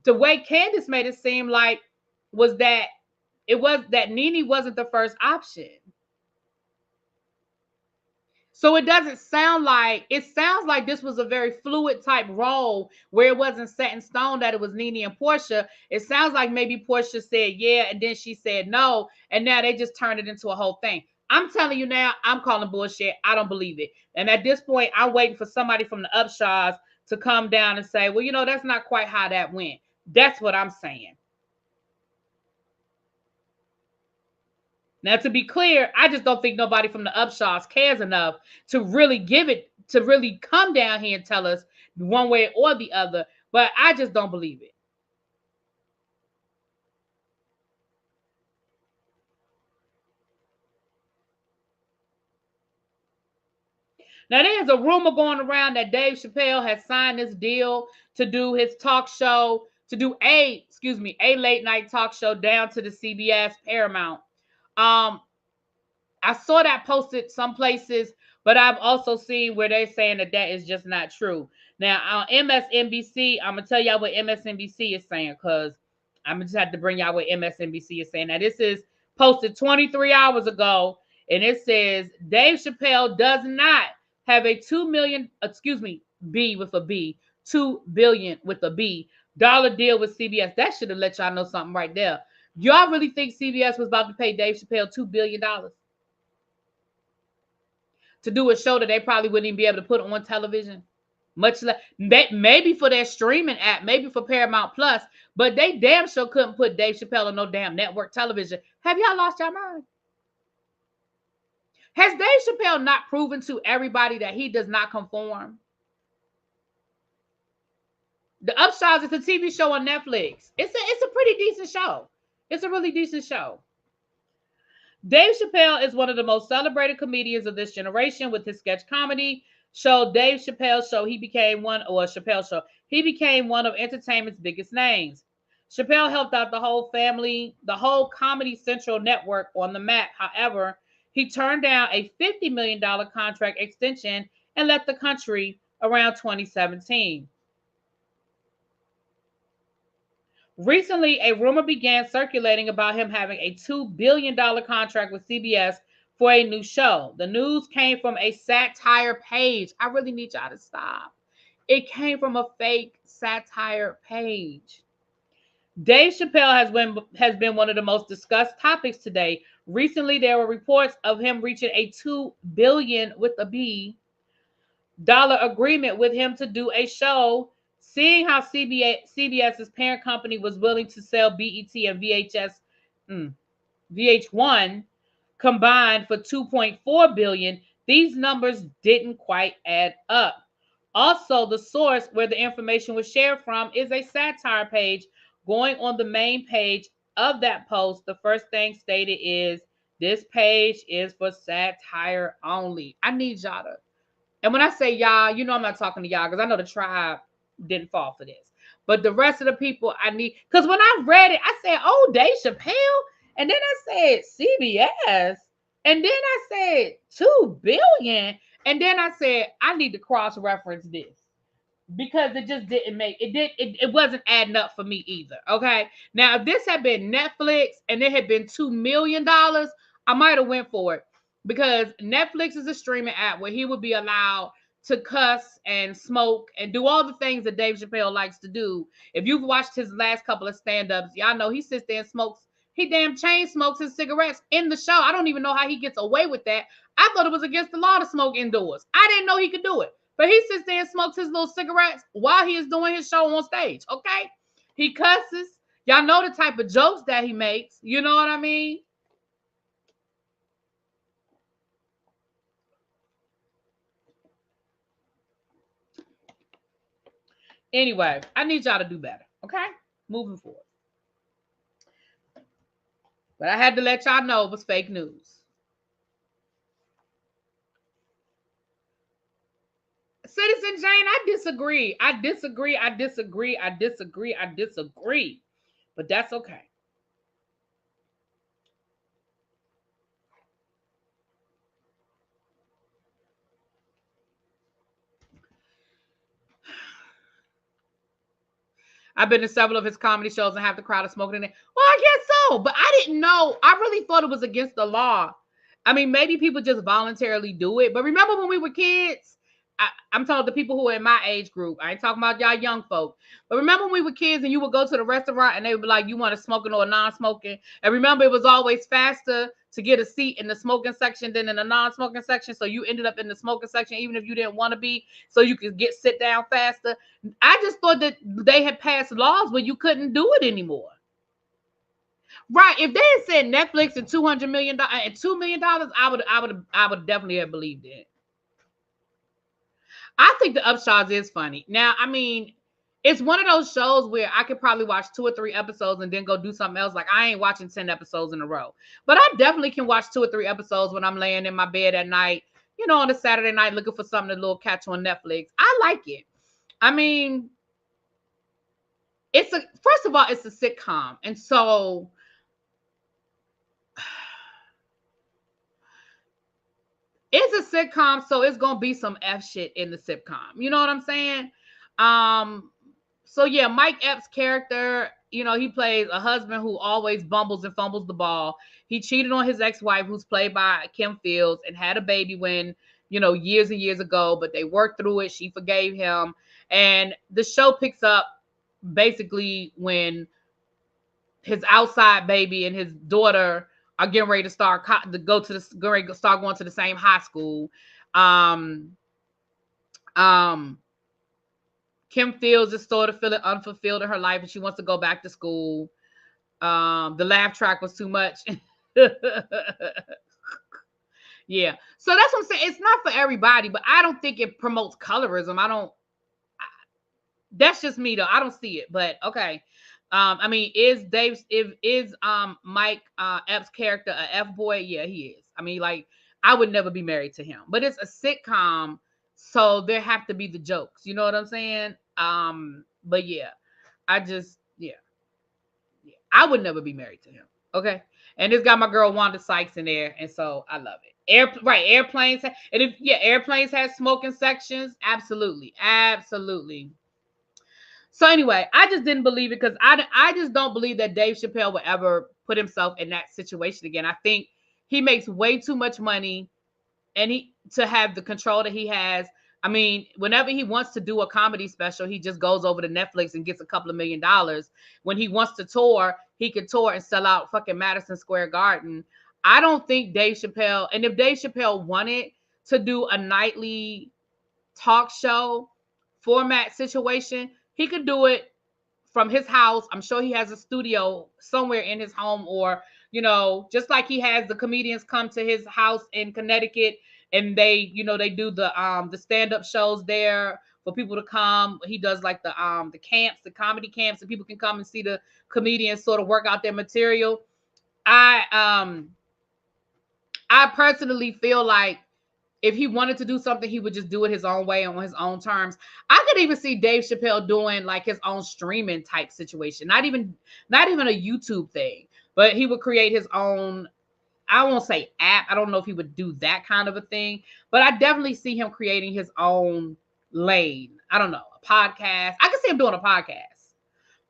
the way Candace made it seem like was that it was that NeNe wasn't the first option. So it doesn't sound like, it sounds like this was a very fluid type role where it wasn't set in stone that it was NeNe and Portia. It sounds like maybe Portia said yeah, and then she said no, and now they just turned it into a whole thing. I'm telling you now, I'm calling bullshit. I don't believe it. And at this point, I'm waiting for somebody from the Upshaws to come down and say, well, you know, that's not quite how that went. That's what I'm saying. Now, to be clear, I just don't think nobody from the Upshaws cares enough to really give it, to really come down here and tell us one way or the other. But I just don't believe it. Now, there's a rumor going around that Dave Chappelle has signed this deal to do his talk show, to do a late night talk show down to the CBS Paramount. Um, I saw that posted some places, but I've also seen where they're saying that that is just not true. Now on MSNBC, I'm gonna tell y'all what MSNBC is saying, because I'm gonna just have to bring y'all what MSNBC is saying. Now this is posted 23 hours ago, and it says Dave Chappelle does not have a 2 million, excuse me, B with a B, 2 billion with a B dollar deal with CBS. That should have let y'all know something right there. Y'all really think CBS was about to pay Dave Chappelle $2 billion to do a show that they probably wouldn't even be able to put on television? Much less, maybe for their streaming app, maybe for Paramount Plus, but they damn sure couldn't put Dave Chappelle on no damn network television. Have y'all lost your mind? Has Dave Chappelle not proven to everybody that he does not conform? The Upshaws is a TV show on Netflix. It's a pretty decent show. It's a really decent show. Dave Chappelle is one of the most celebrated comedians of this generation. With his sketch comedy show, Dave Chappelle Show, he became one, or Chappelle Show, he became one of entertainment's biggest names. Chappelle helped out the whole family, the whole Comedy Central network on the map. However, he turned down a $50 million contract extension and left the country around 2017. Recently, a rumor began circulating about him having a $2 billion contract with CBS for a new show. The news came from a satire page. I really need y'all to stop. It came from a fake satire page. Dave Chappelle has been one of the most discussed topics today. Recently, there were reports of him reaching a $2 billion with a B dollar agreement with him to do a show. Seeing how CBS's parent company was willing to sell BET and VH1 combined for 2.4 billion, these numbers didn't quite add up. Also, the source where the information was shared from is a satire page. Going on the main page of that post, the first thing stated is This page is for satire only. I need y'all to, and when I say y'all, you know I'm not talking to y'all because I know the tribe didn't fall for this. But the rest of the people I need, because when I read it, I said, oh, Dave Chappelle. And then I said CBS. And then I said 2 billion. And then I said, I need to cross-reference this. Because it just didn't make it wasn't adding up for me either. Okay. Now if this had been Netflix and it had been $2 million, I might have went for it. Because Netflix is a streaming app where he would be allowed to cuss and smoke and do all the things that Dave Chappelle likes to do. If you've watched his last couple of stand-ups, y'all know he sits there and smokes. He damn chain smokes his cigarettes in the show. I don't even know how he gets away with that. I thought it was against the law to smoke indoors. I didn't know he could do it. But he sits there and smokes his little cigarettes while he is doing his show on stage. Okay. He cusses. Y'all know the type of jokes that he makes. You know what I mean? Anyway, I need y'all to do better. Okay. Moving forward. But I had to let y'all know it was fake news. Citizen Jane, I disagree. I disagree. I disagree. I disagree. I disagree. But that's okay. I've been to several of his comedy shows and have the crowd of smoking in it. Well, I guess so, but I didn't know. I really thought it was against the law. I mean, maybe people just voluntarily do it. But remember when we were kids? I'm talking to people who are in my age group. I ain't talking about y'all young folk. But remember when we were kids and you would go to the restaurant and they would be like, you want a smoking or a non-smoking? And remember, it was always faster to get a seat in the smoking section than in the non-smoking section. So you ended up in the smoking section, even if you didn't want to be, so you could sit down faster. I just thought that they had passed laws where you couldn't do it anymore. Right. If they had said Netflix and $200 million and $2 million, I would definitely have believed it. I think the Upshaws is funny. Now, I mean, it's one of those shows where I could probably watch 2 or 3 episodes and then go do something else. Like I ain't watching 10 episodes in a row, but I definitely can watch 2 or 3 episodes when I'm laying in my bed at night, on a Saturday night looking for something to little catch on Netflix. I like it. I mean, first of all, it's a sitcom. And so it's a sitcom, so it's gonna be some F shit in the sitcom. You know what I'm saying? So yeah, Mike Epps' character, he plays a husband who always bumbles and fumbles the ball. He cheated on his ex-wife, who's played by Kim Fields, and had a baby when, years and years ago, but they worked through it. She forgave him. And the show picks up basically when his outside baby and his daughter are getting ready to start start going to the same high school. Kim Fields is sort of feeling unfulfilled in her life and she wants to go back to school. The laugh track was too much. Yeah. So that's what I'm saying. It's not for everybody, but I don't think it promotes colorism. That's just me though. I don't see it, but okay. I mean, is Mike Epps' character a F boy? Yeah, he is. I mean, like, I would never be married to him. But it's a sitcom, so there have to be the jokes. You know what I'm saying? But yeah, yeah. I would never be married to him. Okay. And it's got my girl Wanda Sykes in there, and so I love it. Airplanes, airplanes have smoking sections. Absolutely. Absolutely. So anyway, I just didn't believe it because I just don't believe that Dave Chappelle would ever put himself in that situation again. I think he makes way too much money and to have the control that he has. I mean, whenever he wants to do a comedy special, he just goes over to Netflix and gets a couple of $1 million. When he wants to tour, he could tour and sell out fucking Madison Square Garden. I don't think Dave Chappelle, and if Dave Chappelle wanted to do a nightly talk show format situation, he could do it from his house. I'm sure he has a studio somewhere in his home, or just like he has the comedians come to his house in Connecticut and they do the stand-up shows there for people to come. He does like the camps, the comedy camps, and people can come and see the comedians sort of work out their material. I I personally feel like if he wanted to do something, he would just do it his own way on his own terms. I could even see Dave Chappelle doing like his own streaming type situation. Not even a YouTube thing, but he would create his own, I won't say app. I don't know if he would do that kind of a thing, but I definitely see him creating his own lane. I don't know, a podcast. I could see him doing a podcast.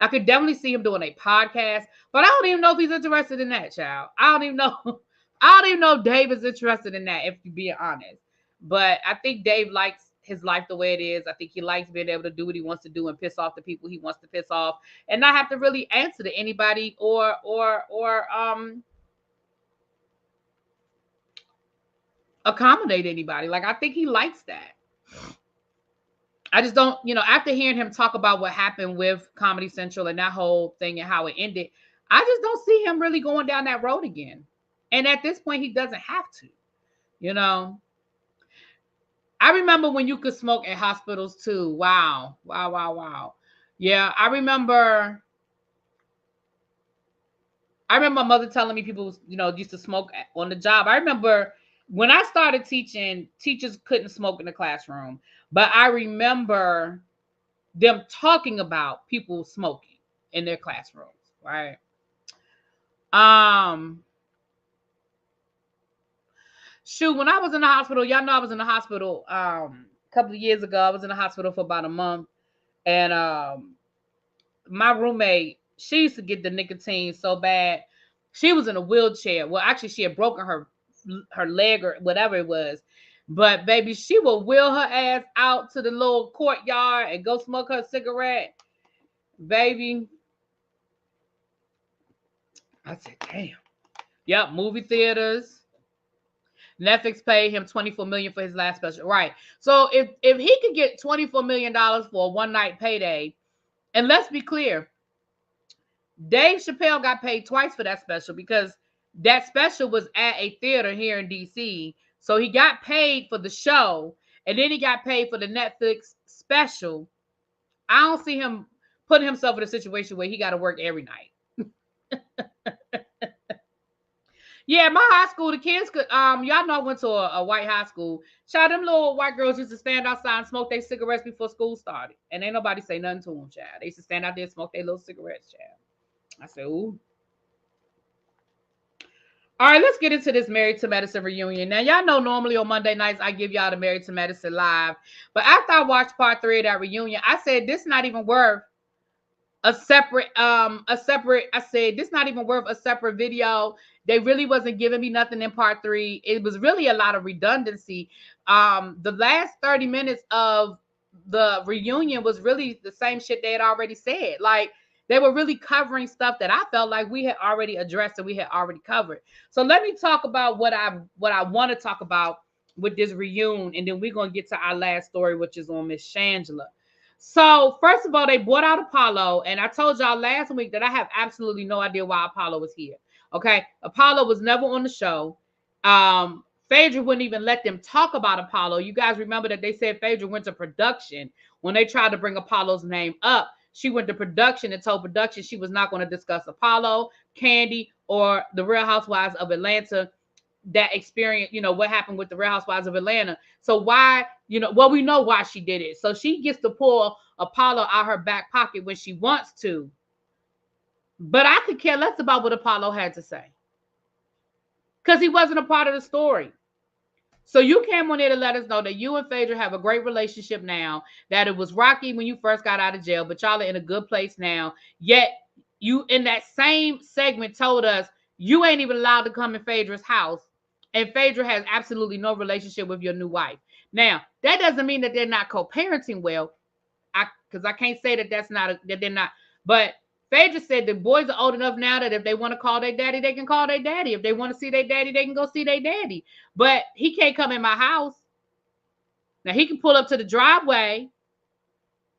I could definitely see him doing a podcast, but I don't even know if he's interested in that, child. I don't even know. I don't even know if Dave is interested in that, if you're being honest. But I think Dave likes his life the way it is. I think he likes being able to do what he wants to do and piss off the people he wants to piss off and not have to really answer to anybody or accommodate anybody. Like, I think he likes that. I just don't, after hearing him talk about what happened with Comedy Central and that whole thing and how it ended, I just don't see him really going down that road again. And at this point, he doesn't have to, you know. I remember when you could smoke in hospitals too. Wow. Wow, wow, wow. Yeah, I remember my mother telling me people, used to smoke on the job. I remember when I started teaching, teachers couldn't smoke in the classroom, but I remember them talking about people smoking in their classrooms, right? Shoot, when I was in the hospital, y'all know I was in the hospital a couple of years ago. I was in the hospital for about a month, and my roommate, she used to get the nicotine so bad. She was in a wheelchair. Well, actually, she had broken her leg or whatever it was. But baby, she would wheel her ass out to the little courtyard and go smoke her cigarette. Baby, I said, damn. Yep, movie theaters. Netflix paid him $24 million for his last special. Right. So if he could get $24 million for a one night payday, and let's be clear, Dave Chappelle got paid twice for that special because that special was at a theater here in DC. So he got paid for the show and then he got paid for the Netflix special. I don't see him putting himself in a situation where he got to work every night. Yeah, my high school, the kids could, y'all know I went to a white high school. Child, them little white girls used to stand outside and smoke their cigarettes before school started. And ain't nobody say nothing to them, child. They used to stand out there and smoke their little cigarettes, child. I said, ooh. All right, let's get into this Married to Medicine reunion. Now, y'all know normally on Monday nights, I give y'all the Married to Medicine live. But after I watched part 3 of that reunion, I said, this not even worth I said, this not even worth a separate video. They really wasn't giving me nothing in part 3. It was really a lot of redundancy. The last 30 minutes of the reunion was really the same shit they had already said. Like, they were really covering stuff that I felt like we had already addressed and we had already covered. So let me talk about what I want to talk about with this reunion, and then we're gonna get to our last story, which is on Miss Shangela. So, first of all, they brought out Apollo, and I told y'all last week that I have absolutely no idea why Apollo was here. Okay, Apollo was never on the show. Phaedra wouldn't even let them talk about Apollo. You guys remember that they said Phaedra went to production when they tried to bring Apollo's name up. She went to production and told production she was not going to discuss Apollo, Candy, or the Real Housewives of Atlanta, that experience, what happened with the Real Housewives of Atlanta. So why, well, we know why she did it. So she gets to pull Apollo out her back pocket when she wants to. But I could care less about what Apollo had to say, because he wasn't a part of the story. So you came on here to let us know that you and Phaedra have a great relationship now, that it was rocky when you first got out of jail, but y'all are in a good place now. Yet you, in that same segment, told us you ain't even allowed to come in Phaedra's house, and Phaedra has absolutely no relationship with your new wife. Now, that doesn't mean that they're not co-parenting well, because I can't say that that they're not. But Phaedra said the boys are old enough now that if they want to call their daddy, they can call their daddy. If they want to see their daddy, they can go see their daddy. But he can't come in my house. Now, he can pull up to the driveway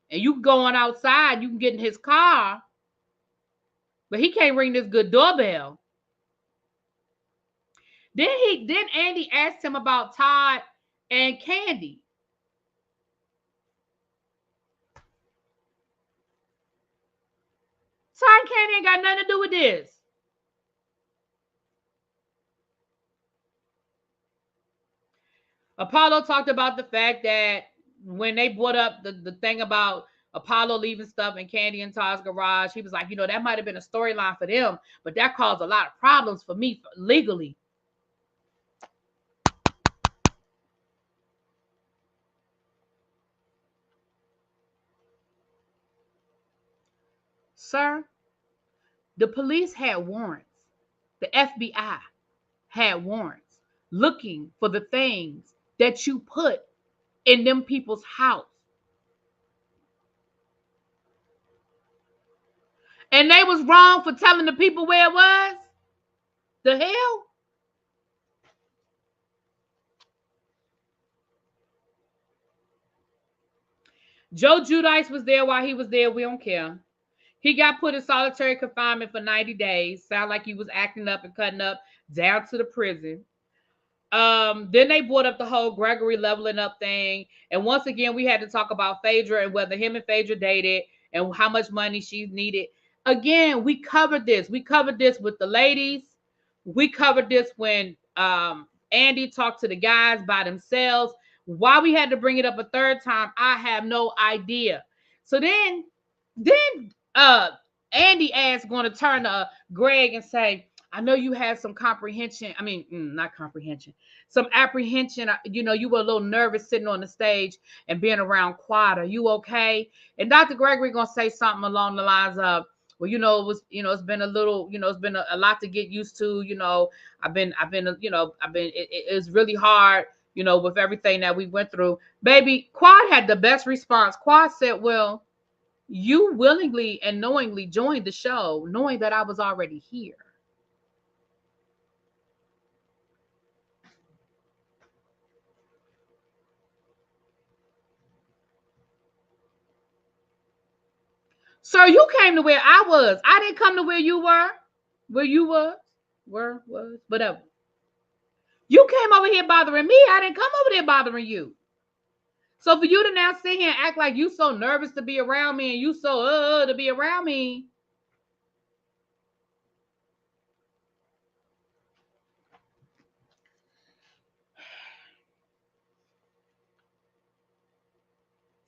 and you can go on outside. You can get in his car. But he can't ring this good doorbell. Then Andy asked him about Todd and Candy. Todd and Candy ain't got nothing to do with this. Apollo talked about the fact that when they brought up the thing about Apollo leaving stuff in Candy and Todd's garage, he was like, that might have been a storyline for them, but that caused a lot of problems for me legally. Sir, the police had warrants. The FBI had warrants looking for the things that you put in them people's house. And they was wrong for telling the people where it was? The hell? Joe Judice was there while he was there. We don't care. He got put in solitary confinement for 90 days. Sound like he was acting up and cutting up down to the prison. Then they brought up the whole Gregory leveling up thing. And once again, we had to talk about Phaedra and whether him and Phaedra dated and how much money she needed. Again, we covered this. We covered this with the ladies. We covered this when Andy talked to the guys by themselves. Why we had to bring it up a third time, I have no idea. So then Andy ass going to turn to Greg and say, I know you had some comprehension. I mean, not comprehension, some apprehension. You were a little nervous sitting on the stage and being around Quad. Are you okay? And Dr. Gregory gonna say something along the lines of, well, it's been a little, it's been a lot to get used to. It's really hard, with everything that we went through. Baby, Quad had the best response. Quad said, well, you willingly and knowingly joined the show, knowing that I was already here. Sir, you came to where I was. I didn't come to where you were. Where you was. Whatever. You came over here bothering me. I didn't come over there bothering you. So for you to now sit here and act like you so nervous to be around me and you so to be around me.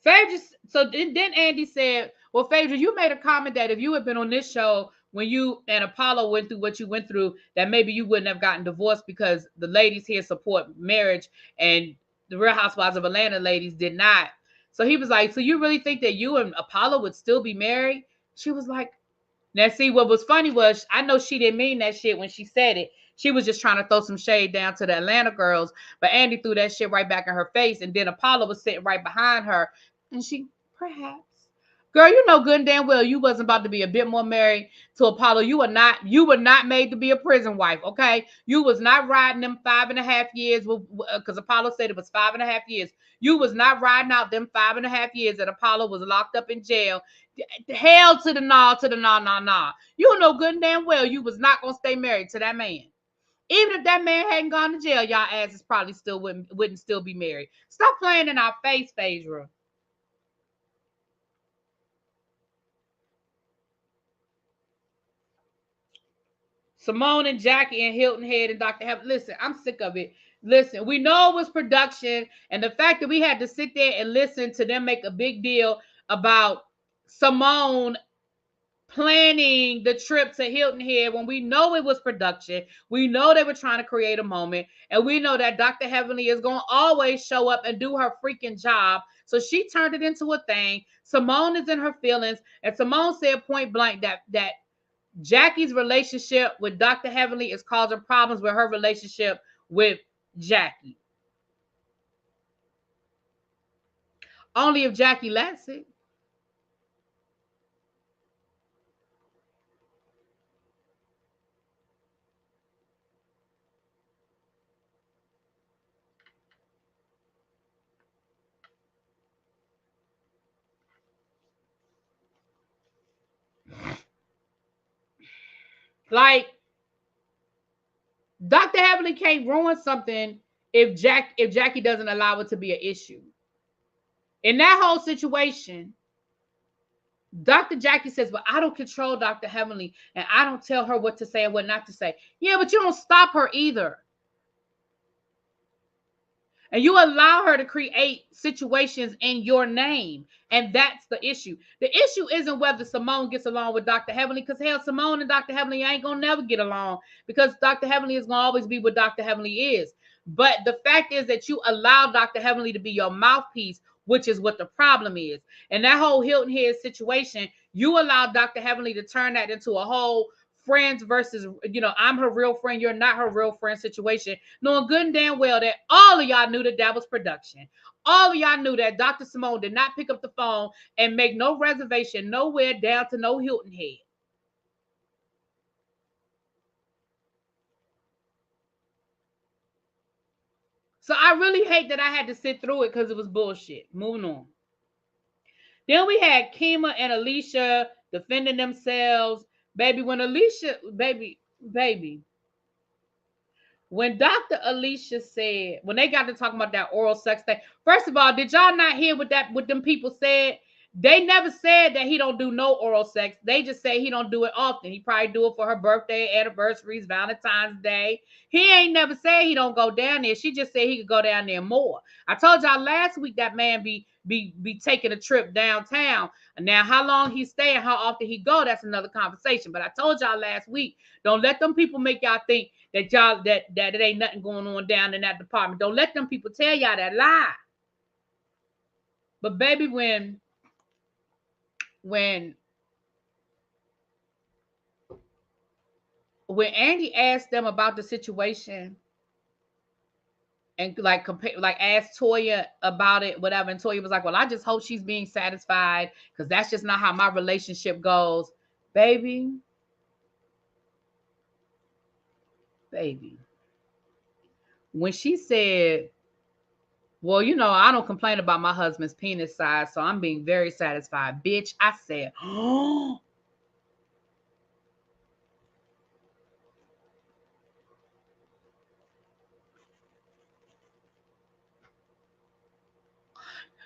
Phaedra, so then Andy said, well, Phaedra, you made a comment that if you had been on this show when you and Apollo went through what you went through, that maybe you wouldn't have gotten divorced because the ladies here support marriage and the Real Housewives of Atlanta ladies did not. So he was like, so you really think that you and Apollo would still be married? She was like, now see, what was funny was, I know she didn't mean that shit when she said it. She was just trying to throw some shade down to the Atlanta girls, but Andy threw that shit right back in her face, and then Apollo was sitting right behind her, and she, perhaps. Girl, you know good and damn well you wasn't about to be a bit more married to Apollo. You were not made to be a prison wife, okay? You was not riding them 5.5 years, because Apollo said it was 5.5 years. You was not riding out them 5.5 years that Apollo was locked up in jail. Hell to the nah. You know good and damn well you was not gonna stay married to that man. Even if that man hadn't gone to jail, y'all asses probably still wouldn't still be married. Stop playing in our face, Phaedra. Simone and Jackie and Hilton Head and Dr. Heavenly. Listen, I'm sick of it. Listen, we know it was production, and the fact that we had to sit there and listen to them make a big deal about Simone planning the trip to Hilton Head when we know it was production. We know they were trying to create a moment, and we know that Dr. Heavenly is going to always show up and do her freaking job. So she turned it into a thing. Simone is in her feelings, and Simone said point blank that Jackie's relationship with Dr. Heavenly is causing problems with her relationship with Jackie. Only if Jackie lets it. Like, Dr. Heavenly can't ruin something if Jackie doesn't allow it to be an issue. In that whole situation, Dr. Jackie says, well, I don't control Dr. Heavenly and I don't tell her what to say and what not to say. Yeah, but you don't stop her either. And you allow her to create situations in your name. And that's the issue. The issue isn't whether Simone gets along with Dr. Heavenly, because hell, Simone and Dr. Heavenly ain't going to never get along, because Dr. Heavenly is going to always be what Dr. Heavenly is. But the fact is that you allow Dr. Heavenly to be your mouthpiece, which is what the problem is. And that whole Hilton Head situation, you allow Dr. Heavenly to turn that into a whole friends versus, I'm her real friend, you're not her real friend situation, knowing good and damn well that all of y'all knew that was production. All of y'all knew that Dr. Simone did not pick up the phone and make no reservation nowhere down to no Hilton Head. So I really hate that I had to sit through it because it was bullshit. Moving on. Then we had Kima and Alicia defending themselves. Baby, when Alicia, baby, when Dr. Alicia said, when they got to talking about that oral sex thing, first of all, did y'all not hear what them people said? They never said that he don't do no oral sex. They just say he don't do it often. He probably do it for her birthday, anniversaries, Valentine's Day. He ain't never said he don't go down there. She just said he could go down there more. I told y'all last week that man be taking a trip downtown. Now, how long he stay and how often he go, that's another conversation. But I told y'all last week, don't let them people make y'all think that y'all that it ain't nothing going on down in that department. Don't let them people tell y'all that lie. But baby, when Andy asked them about the situation and like asked Toya about it, whatever, and Toya was like, well, I just hope she's being satisfied because that's just not how my relationship goes. Baby. When she said, well, I don't complain about my husband's penis size, so I'm being very satisfied. Bitch, I said, oh.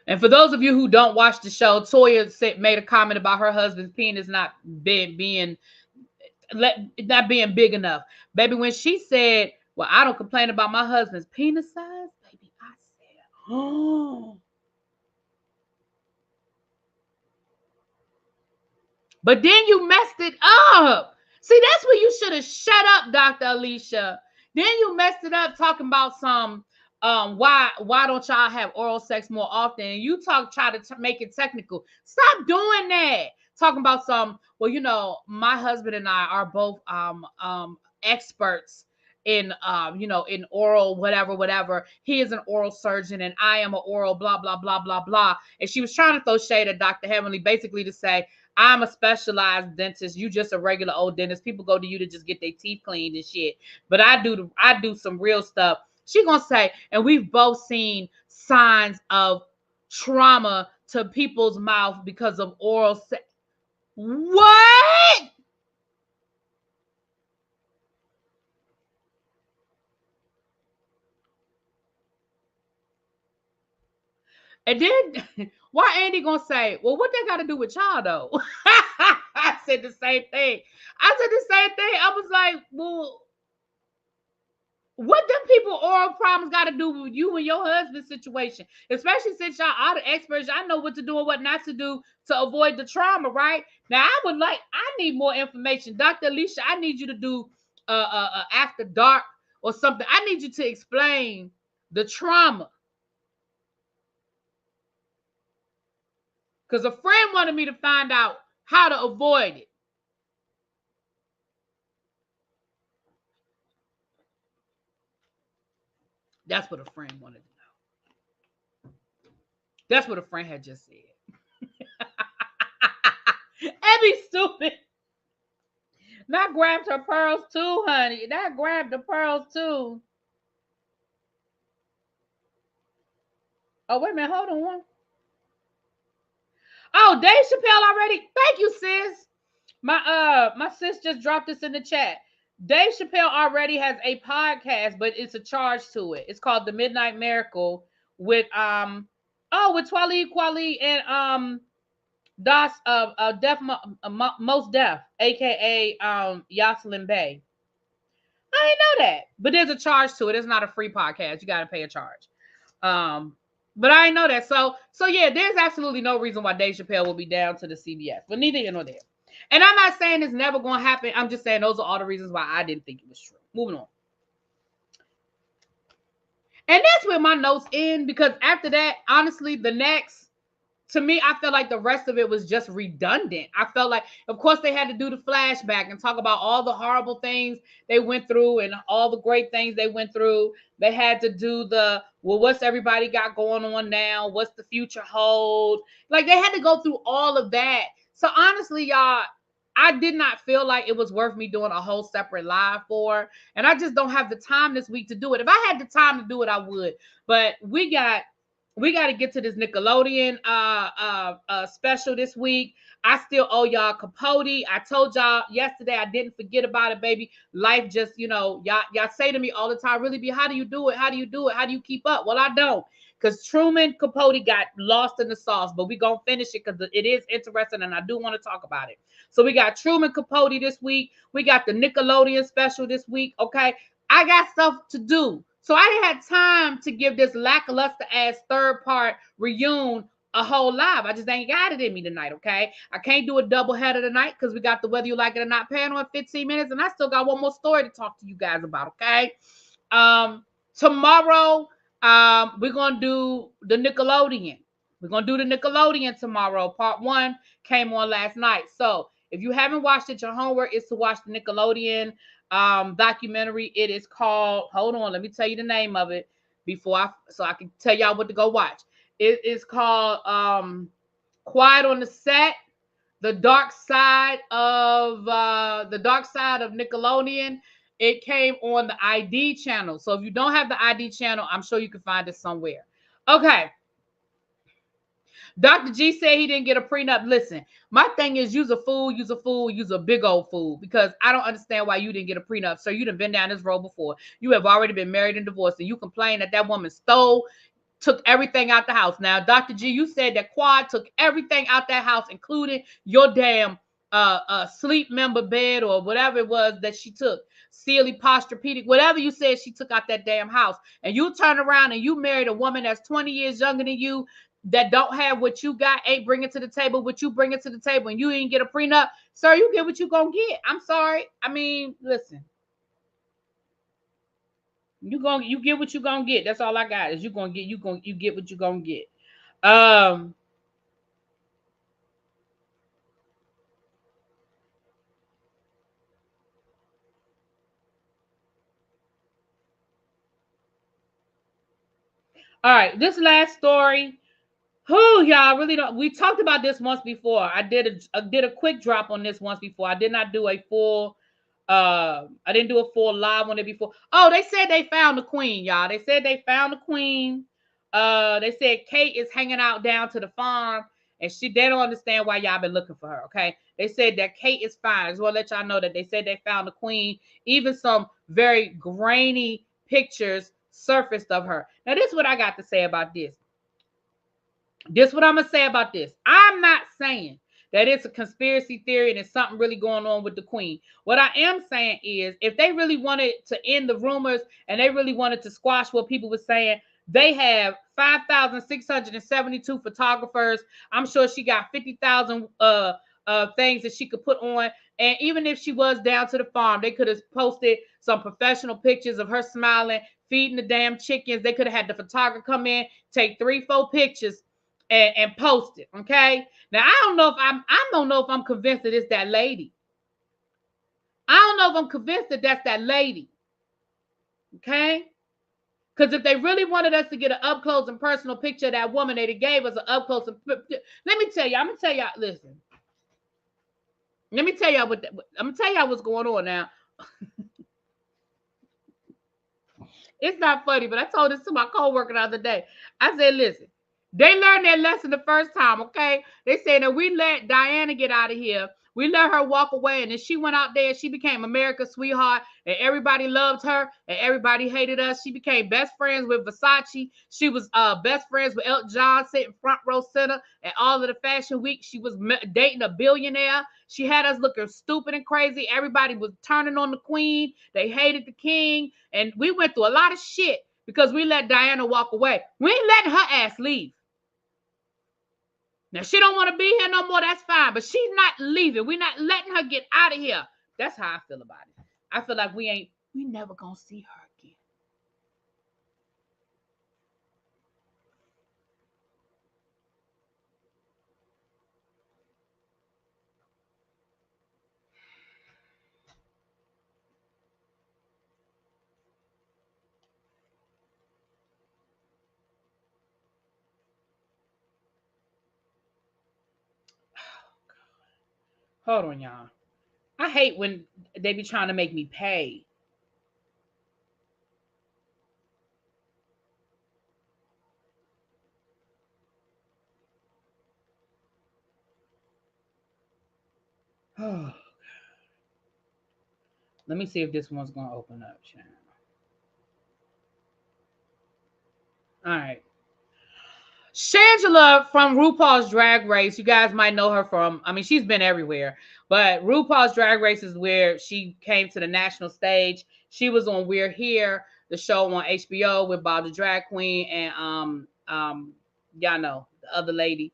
And for those of you who don't watch the show, Toya made a comment about her husband's penis not being big enough. Baby, when she said, well, I don't complain about my husband's penis size, baby, I said, oh. But then you messed it up. See, that's where you should have shut up, Dr. Alicia. Then you messed it up talking about some why don't y'all have oral sex more often? And you try to make it technical. Stop doing that. Talking about some, well, my husband and I are both experts in in oral whatever. He is an oral surgeon and I am an oral blah blah blah blah blah. And she was trying to throw shade at Dr. Heavenly, basically to say, I'm a specialized dentist. You just a regular old dentist. People go to you to just get their teeth cleaned and shit. But I do some real stuff. She gonna say, and we've both seen signs of trauma to people's mouth because of oral sex. What? And then why Andy gonna say, well, what they got to do with y'all though? I said the same thing. I was like, well, what them people oral problems got to do with you and your husband's situation? Especially since y'all are the experts, y'all know what to do and what not to do to avoid the trauma, right? Now, I need more information. Dr. Alicia, I need you to do after dark or something. I need you to explain the trauma. Because a friend wanted me to find out how to avoid it. That's what a friend wanted to know. That's what a friend had just said. Abby stupid. Not grabbed her pearls too, honey. Not grabbed the pearls too. Oh, wait a minute. Hold on one. Oh, Dave Chappelle already. Thank you, sis. My sis just dropped this in the chat. Dave Chappelle already has a podcast, but it's a charge to it. It's called The Midnight Miracle with with Twali Kweli and Das Def Most Def, aka Yoselin Bay. I didn't know that, but there's a charge to it. It's not a free podcast. You got to pay a charge. But I didn't know that. So yeah, there's absolutely no reason why Dave Chappelle will be down to the CBS. But neither here nor there. And I'm not saying it's never going to happen. I'm just saying those are all the reasons why I didn't think it was true. Moving on. And that's where my notes end, because after that, honestly, to me, I felt like the rest of it was just redundant. I felt like, of course, they had to do the flashback and talk about all the horrible things they went through and all the great things they went through. They had to do what's everybody got going on now? What's the future hold? Like, they had to go through all of that. So honestly, y'all, I did not feel like it was worth me doing a whole separate live for. And I just don't have the time this week to do it. If I had the time to do it, I would. But we got to get to this Nickelodeon special this week. I still owe y'all Capote. I told y'all yesterday I didn't forget about it, baby. Life just, y'all say to me all the time, really, how do you do it? How do you do it? How do you keep up? Well, I don't. Because Truman Capote got lost in the sauce, but we're going to finish it because it is interesting and I do want to talk about it. So we got Truman Capote this week. We got the Nickelodeon special this week, okay? I got stuff to do. So I didn't have time to give this lackluster ass third part reunion a whole live. I just ain't got it in me tonight, okay? I can't do a double header tonight because we got the Whether You Like It or Not panel in 15 minutes, and I still got one more story to talk to you guys about, okay? Tomorrow, we're going to do the Nickelodeon. We're going to do the Nickelodeon tomorrow. Part 1 came on last night. So if you haven't watched it, your homework is to watch the Nickelodeon documentary. It is called, hold on, let me tell you the name of it so I can tell y'all what to go watch. It is called Quiet on the Set, the dark side of Nickelodeon. It came on the ID channel. So if you don't have the ID channel, I'm sure you can find it somewhere. Okay. Dr. G said he didn't get a prenup. Listen, my thing is, use a fool, use a big old fool, because I don't understand why you didn't get a prenup. So you done been down this road before. You have already been married and divorced, and you complain that woman took everything out the house. Now, Dr. G, you said that Quad took everything out that house, including your damn sleep member bed or whatever it was that she took. Sealy Posturepedic, whatever you said she took out that damn house. And you turn around and you married a woman that's 20 years younger than you, that don't have what you got, ain't bringing to the table what you bring it to the table, and you ain't get a prenup. Sir, you get what you gonna get. I'm sorry. I mean, listen. You get what you gonna get. That's all I got. Is you get what you gonna get. All right, this last story. Who y'all really don't. We talked about this once before. I did a quick drop on this once before. I did not do a full. I didn't do a full live on it before. Oh, they said they found the queen, y'all. They said they found the queen. They said Kate is hanging out down to the farm, and they don't understand why y'all been looking for her. Okay, they said that Kate is fine. I just want to let y'all know that they said they found the queen. Even some very grainy pictures surfaced of her. Now, this is what I got to say about this. This is what I'm gonna say about this. I'm not saying that it's a conspiracy theory and it's something really going on with the queen. What I am saying is, if they really wanted to end the rumors and they really wanted to squash what people were saying, they have 5,672 photographers. I'm sure she got 50,000 things that she could put on. And even if she was down to the farm, they could have posted some professional pictures of her smiling, feeding the damn chickens. They could have had the photographer come in, take 3-4 pictures and post it. Okay. Now I don't know if I'm convinced that it's that lady. I don't know if I'm convinced that that's that lady. Okay. Because if they really wanted us to get an up close and personal picture of that woman, they gave us an up close. Let me tell you. I'm gonna tell y'all. Listen. Let me tell y'all I'm gonna tell y'all what's going on now. It's not funny, but I told this to my coworker the other day. I said, listen. They learned their lesson the first time, okay? They said that we let Diana get out of here. We let her walk away, and then she went out there and she became America's sweetheart, and everybody loved her, and everybody hated us. She became best friends with Versace. She was best friends with Elton John, sitting front row center at all of the fashion week. She was dating a billionaire. She had us looking stupid and crazy. Everybody was turning on the queen. They hated the king, and we went through a lot of shit because we let Diana walk away. We ain't letting her ass leave. Now, she don't want to be here no more. That's fine. But she's not leaving. We're not letting her get out of here. That's how I feel about it. I feel like we never going to see her again. Hold on, y'all. I hate when they be trying to make me pay. Oh, let me see if this one's going to open up, Sharon. All right. Shangela from RuPaul's Drag Race, you guys might know her from, I mean, she's been everywhere, but RuPaul's Drag Race is where she came to the national stage. She was on We're Here, the show on HBO with Bob the Drag Queen and y'all know the other lady.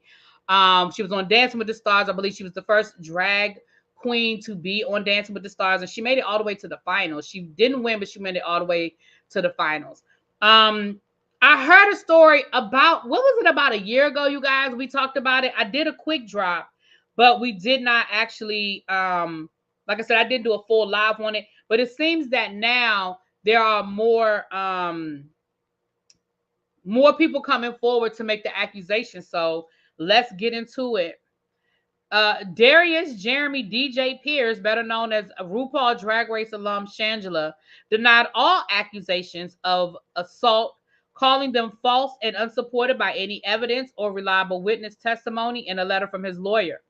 She was on Dancing with the Stars. I believe she was the first drag queen to be on Dancing with the Stars, and she made it all the way to the finals. She didn't win, but she made it all the way to the finals. I heard a story about, what was it, about a year ago, you guys? We talked about it. I did a quick drop, but we did not actually, like I said, I didn't do a full live on it. But it seems that now there are more people coming forward to make the accusation. So let's get into it. Darius Jeremy DJ Pierce, better known as RuPaul Drag Race alum Shangela, denied all accusations of assault, calling them false and unsupported by any evidence or reliable witness testimony in a letter from his lawyer.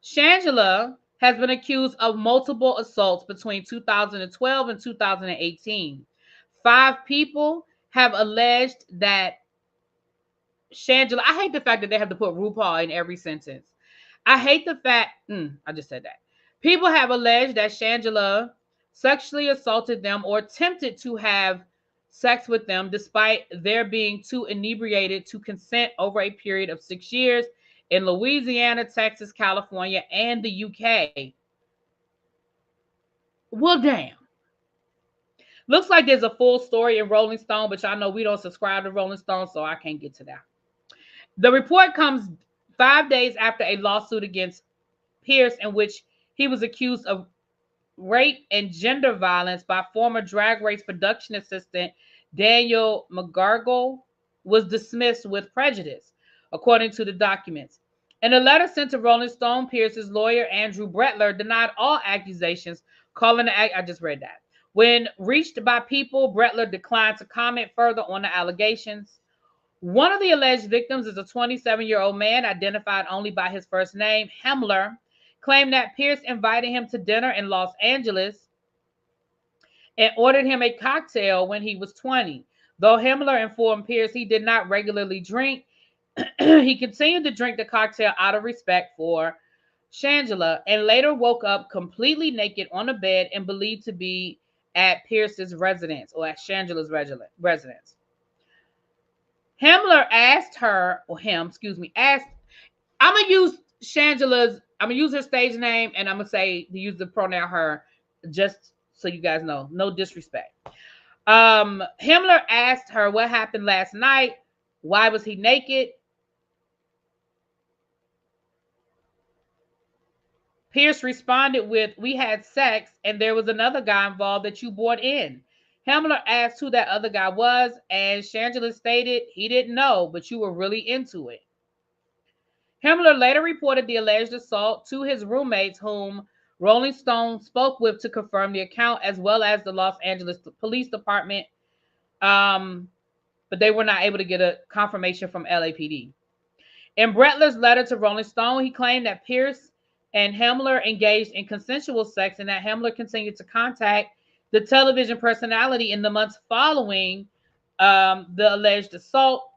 Shangela has been accused of multiple assaults between 2012 and 2018. 5 people have alleged that Shangela, I hate the fact that they have to put RuPaul in every sentence. I hate the fact, I just said that. People have alleged that Shangela sexually assaulted them or attempted to have sex with them despite their being too inebriated to consent over a period of 6 years in Louisiana, Texas, California, and the UK. Well, damn. Looks like there's a full story in Rolling Stone, but y'all know we don't subscribe to Rolling Stone, so I can't get to that. The report comes 5 days after a lawsuit against Pierce in which he was accused of rape and gender violence by former Drag Race production assistant Daniel McGargle was dismissed with prejudice, according to the documents. In a letter sent to Rolling Stone, Pierce's lawyer, Andrew Bretler, denied all accusations, calling the I just read that. When reached by People, Bretler declined to comment further on the allegations. One of the alleged victims is a 27-year-old man identified only by his first name, Hemler, claimed that Pierce invited him to dinner in Los Angeles and ordered him a cocktail when he was 20. Though Hemler informed Pierce he did not regularly drink, he continued to drink the cocktail out of respect for Shangela and later woke up completely naked on a bed and believed to be at Pierce's residence or at Shangela's residence. Hemler asked her, or him, asked, I'm going to use her stage name and I'm going to say to use the pronoun her, just so you guys know, no disrespect. Hemler asked her what happened last night. Why was he naked? Pierce responded with, we had sex and there was another guy involved that you brought in. Hemler asked who that other guy was, and Shangela stated he didn't know, but you were really into it. Hemler later reported the alleged assault to his roommates, whom Rolling Stone spoke with to confirm the account, as well as the Los Angeles Police Department, but they were not able to get a confirmation from LAPD. In Bretler's letter to Rolling Stone, he claimed that Pierce and Hemler engaged in consensual sex and that Hemler continued to contact the television personality in the months following the alleged assault.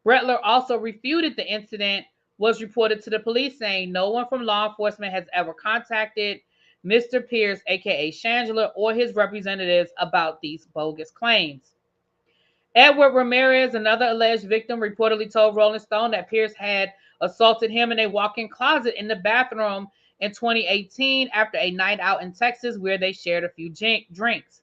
Bretler also refuted the incident was reported to the police, saying no one from law enforcement has ever contacted Mr. Pierce, aka Shangela, or his representatives about these bogus claims. Edward Ramirez, another alleged victim, reportedly told Rolling Stone that Pierce had assaulted him in a walk-in closet in the bathroom in 2018 after a night out in Texas where they shared a few drinks.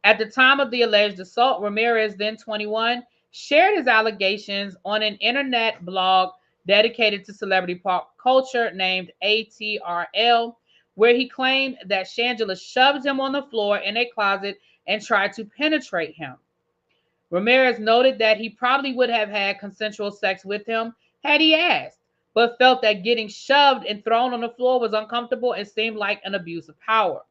At the time of the alleged assault, Ramirez, then 21, shared his allegations on an internet blog dedicated to celebrity pop culture named ATRL, where he claimed that Shangela shoved him on the floor in a closet and tried to penetrate him. Ramirez noted that he probably would have had consensual sex with him had he asked, but felt that getting shoved and thrown on the floor was uncomfortable and seemed like an abuse of power.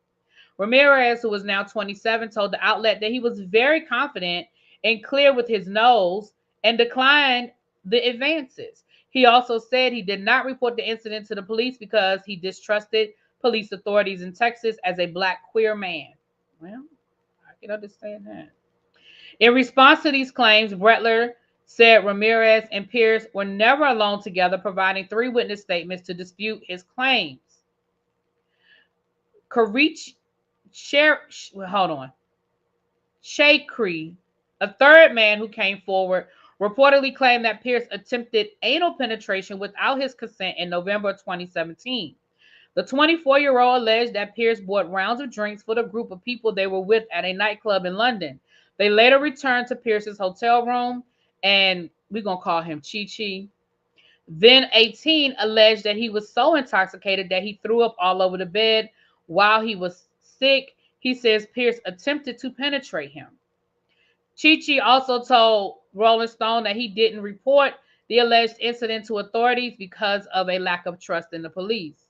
Ramirez, who was now 27, told the outlet that he was very confident and clear with his nose and declined the advances. He also said he did not report the incident to the police because he distrusted police authorities in Texas as a black queer man. Well, I can understand that. In response to these claims, Bretler said Ramirez and Pierce were never alone together, providing 3 witness statements to dispute his claims. Shakri, a third man who came forward, reportedly claimed that Pierce attempted anal penetration without his consent in November 2017. The 24-year-old alleged that Pierce bought rounds of drinks for the group of people they were with at a nightclub in London. They later returned to Pierce's hotel room, and we're going to call him Chi-Chi. Then 18 alleged that he was so intoxicated that he threw up all over the bed while he was sick. He says Pierce attempted to penetrate him. Chi-Chi also told Rolling Stone that he didn't report the alleged incident to authorities because of a lack of trust in the police.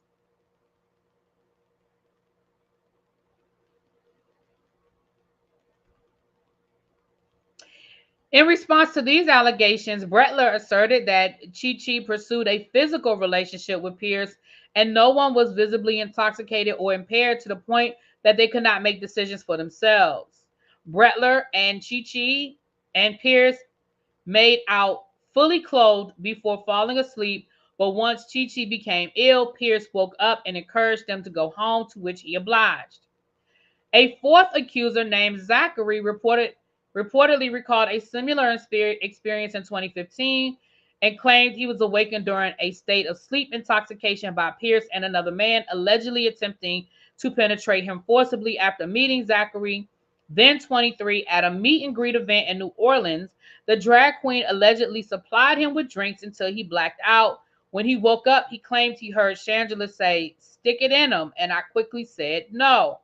In response to these allegations, Bretler asserted that Chi-Chi pursued a physical relationship with Pierce and no one was visibly intoxicated or impaired to the point that they could not make decisions for themselves. Bretler and Chi-Chi and Pierce made out fully clothed before falling asleep, but once Chi-Chi became ill, Pierce woke up and encouraged them to go home, to which he obliged. A fourth accuser named Zachary reportedly recalled a similar experience in 2015 and claimed he was awakened during a state of sleep intoxication by Pierce and another man, allegedly attempting to penetrate him forcibly after meeting Zachary, then 23, at a meet and greet event in New Orleans. The drag queen allegedly supplied him with drinks until he blacked out. When he woke up, he claimed he heard Shangela say, "Stick it in him," and I quickly said no.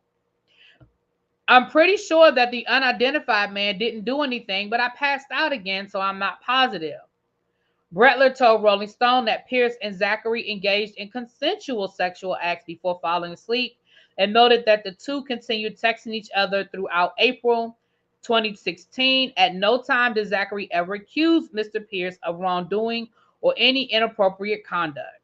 I'm pretty sure that the unidentified man didn't do anything, but I passed out again, so I'm not positive. Bretler told Rolling Stone that Pierce and Zachary engaged in consensual sexual acts before falling asleep and noted that the two continued texting each other throughout April 2016. At no time did Zachary ever accuse Mr. Pierce of wrongdoing or any inappropriate conduct.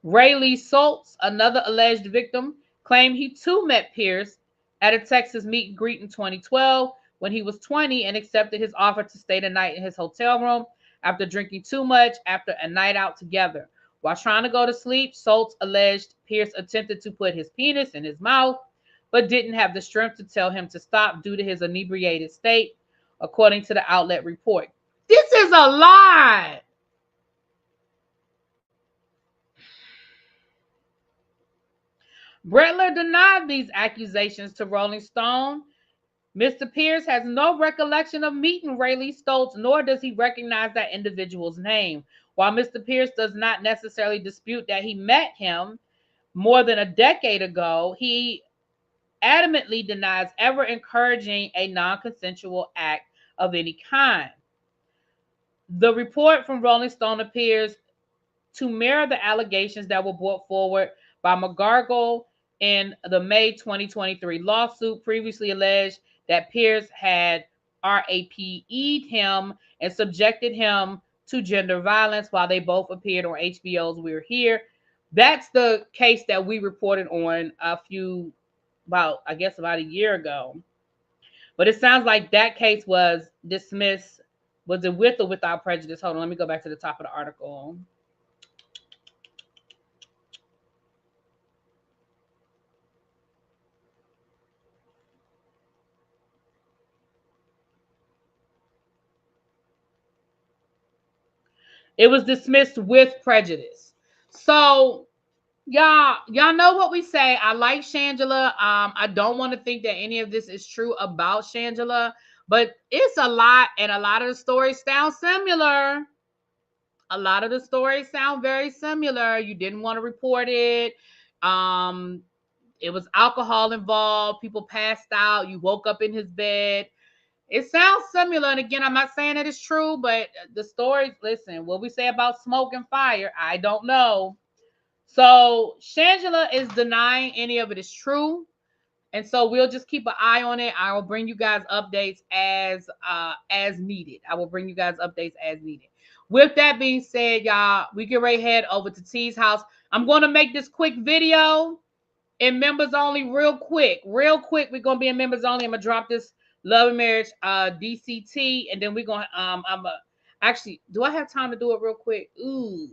Ray Lee Schultz, another alleged victim, claimed he too met Pierce at a Texas meet and greet in 2012 when he was 20 and accepted his offer to stay the night in his hotel room after drinking too much after a night out together. While trying to go to sleep, Schultz alleged Pierce attempted to put his penis in his mouth, but didn't have the strength to tell him to stop due to his inebriated state, according to the outlet report. This is a lie. Bretler denied these accusations to Rolling Stone. Mr. Pierce has no recollection of meeting Rayleigh Stoltz, nor does he recognize that individual's name. While Mr. Pierce does not necessarily dispute that he met him more than a decade ago, he adamantly denies ever encouraging a non-consensual act of any kind. The report from Rolling Stone appears to mirror the allegations that were brought forward by McGargle in the May 2023 lawsuit, previously alleged that Pierce had RAPE'd him and subjected him to gender violence while they both appeared on HBO's We're Here. That's the case that we reported on about a year ago. But it sounds like that case was dismissed. Was it with or without prejudice? Hold on, let me go back to the top of the article. It was dismissed with prejudice. So y'all know what we say. I like Shangela. I don't want to think that any of this is true about Shangela, but it's a lot, and a lot of the stories sound similar. A lot of the stories sound very similar. You didn't want to report it. Um, it was alcohol involved. People passed out. You woke up in his bed. It sounds similar. And again, I'm not saying that it's true, but the stories, listen, what we say about smoke and fire, I don't know. So Shangela is denying any of it is true. And so we'll just keep an eye on it. I will bring you guys updates as needed. I will bring you guys updates as needed. With that being said, y'all, we get right head over to T's house. I'm going to make this quick video in members only real quick. Real quick, we're going to be in members only. I'm going to drop this Love and Marriage DCT, and then we're going to actually, do I have time to do it real quick? Ooh.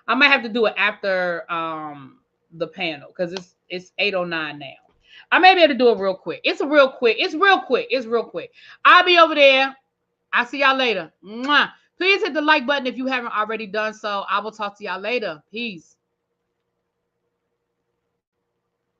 I might have to do it after the panel because it's 8:09 now. I may be able to do it real quick. It's real quick. It's real quick. It's real quick. I'll be over there. I'll see y'all later. Mwah. Please hit the like button if you haven't already done so. I will talk to y'all later. Peace.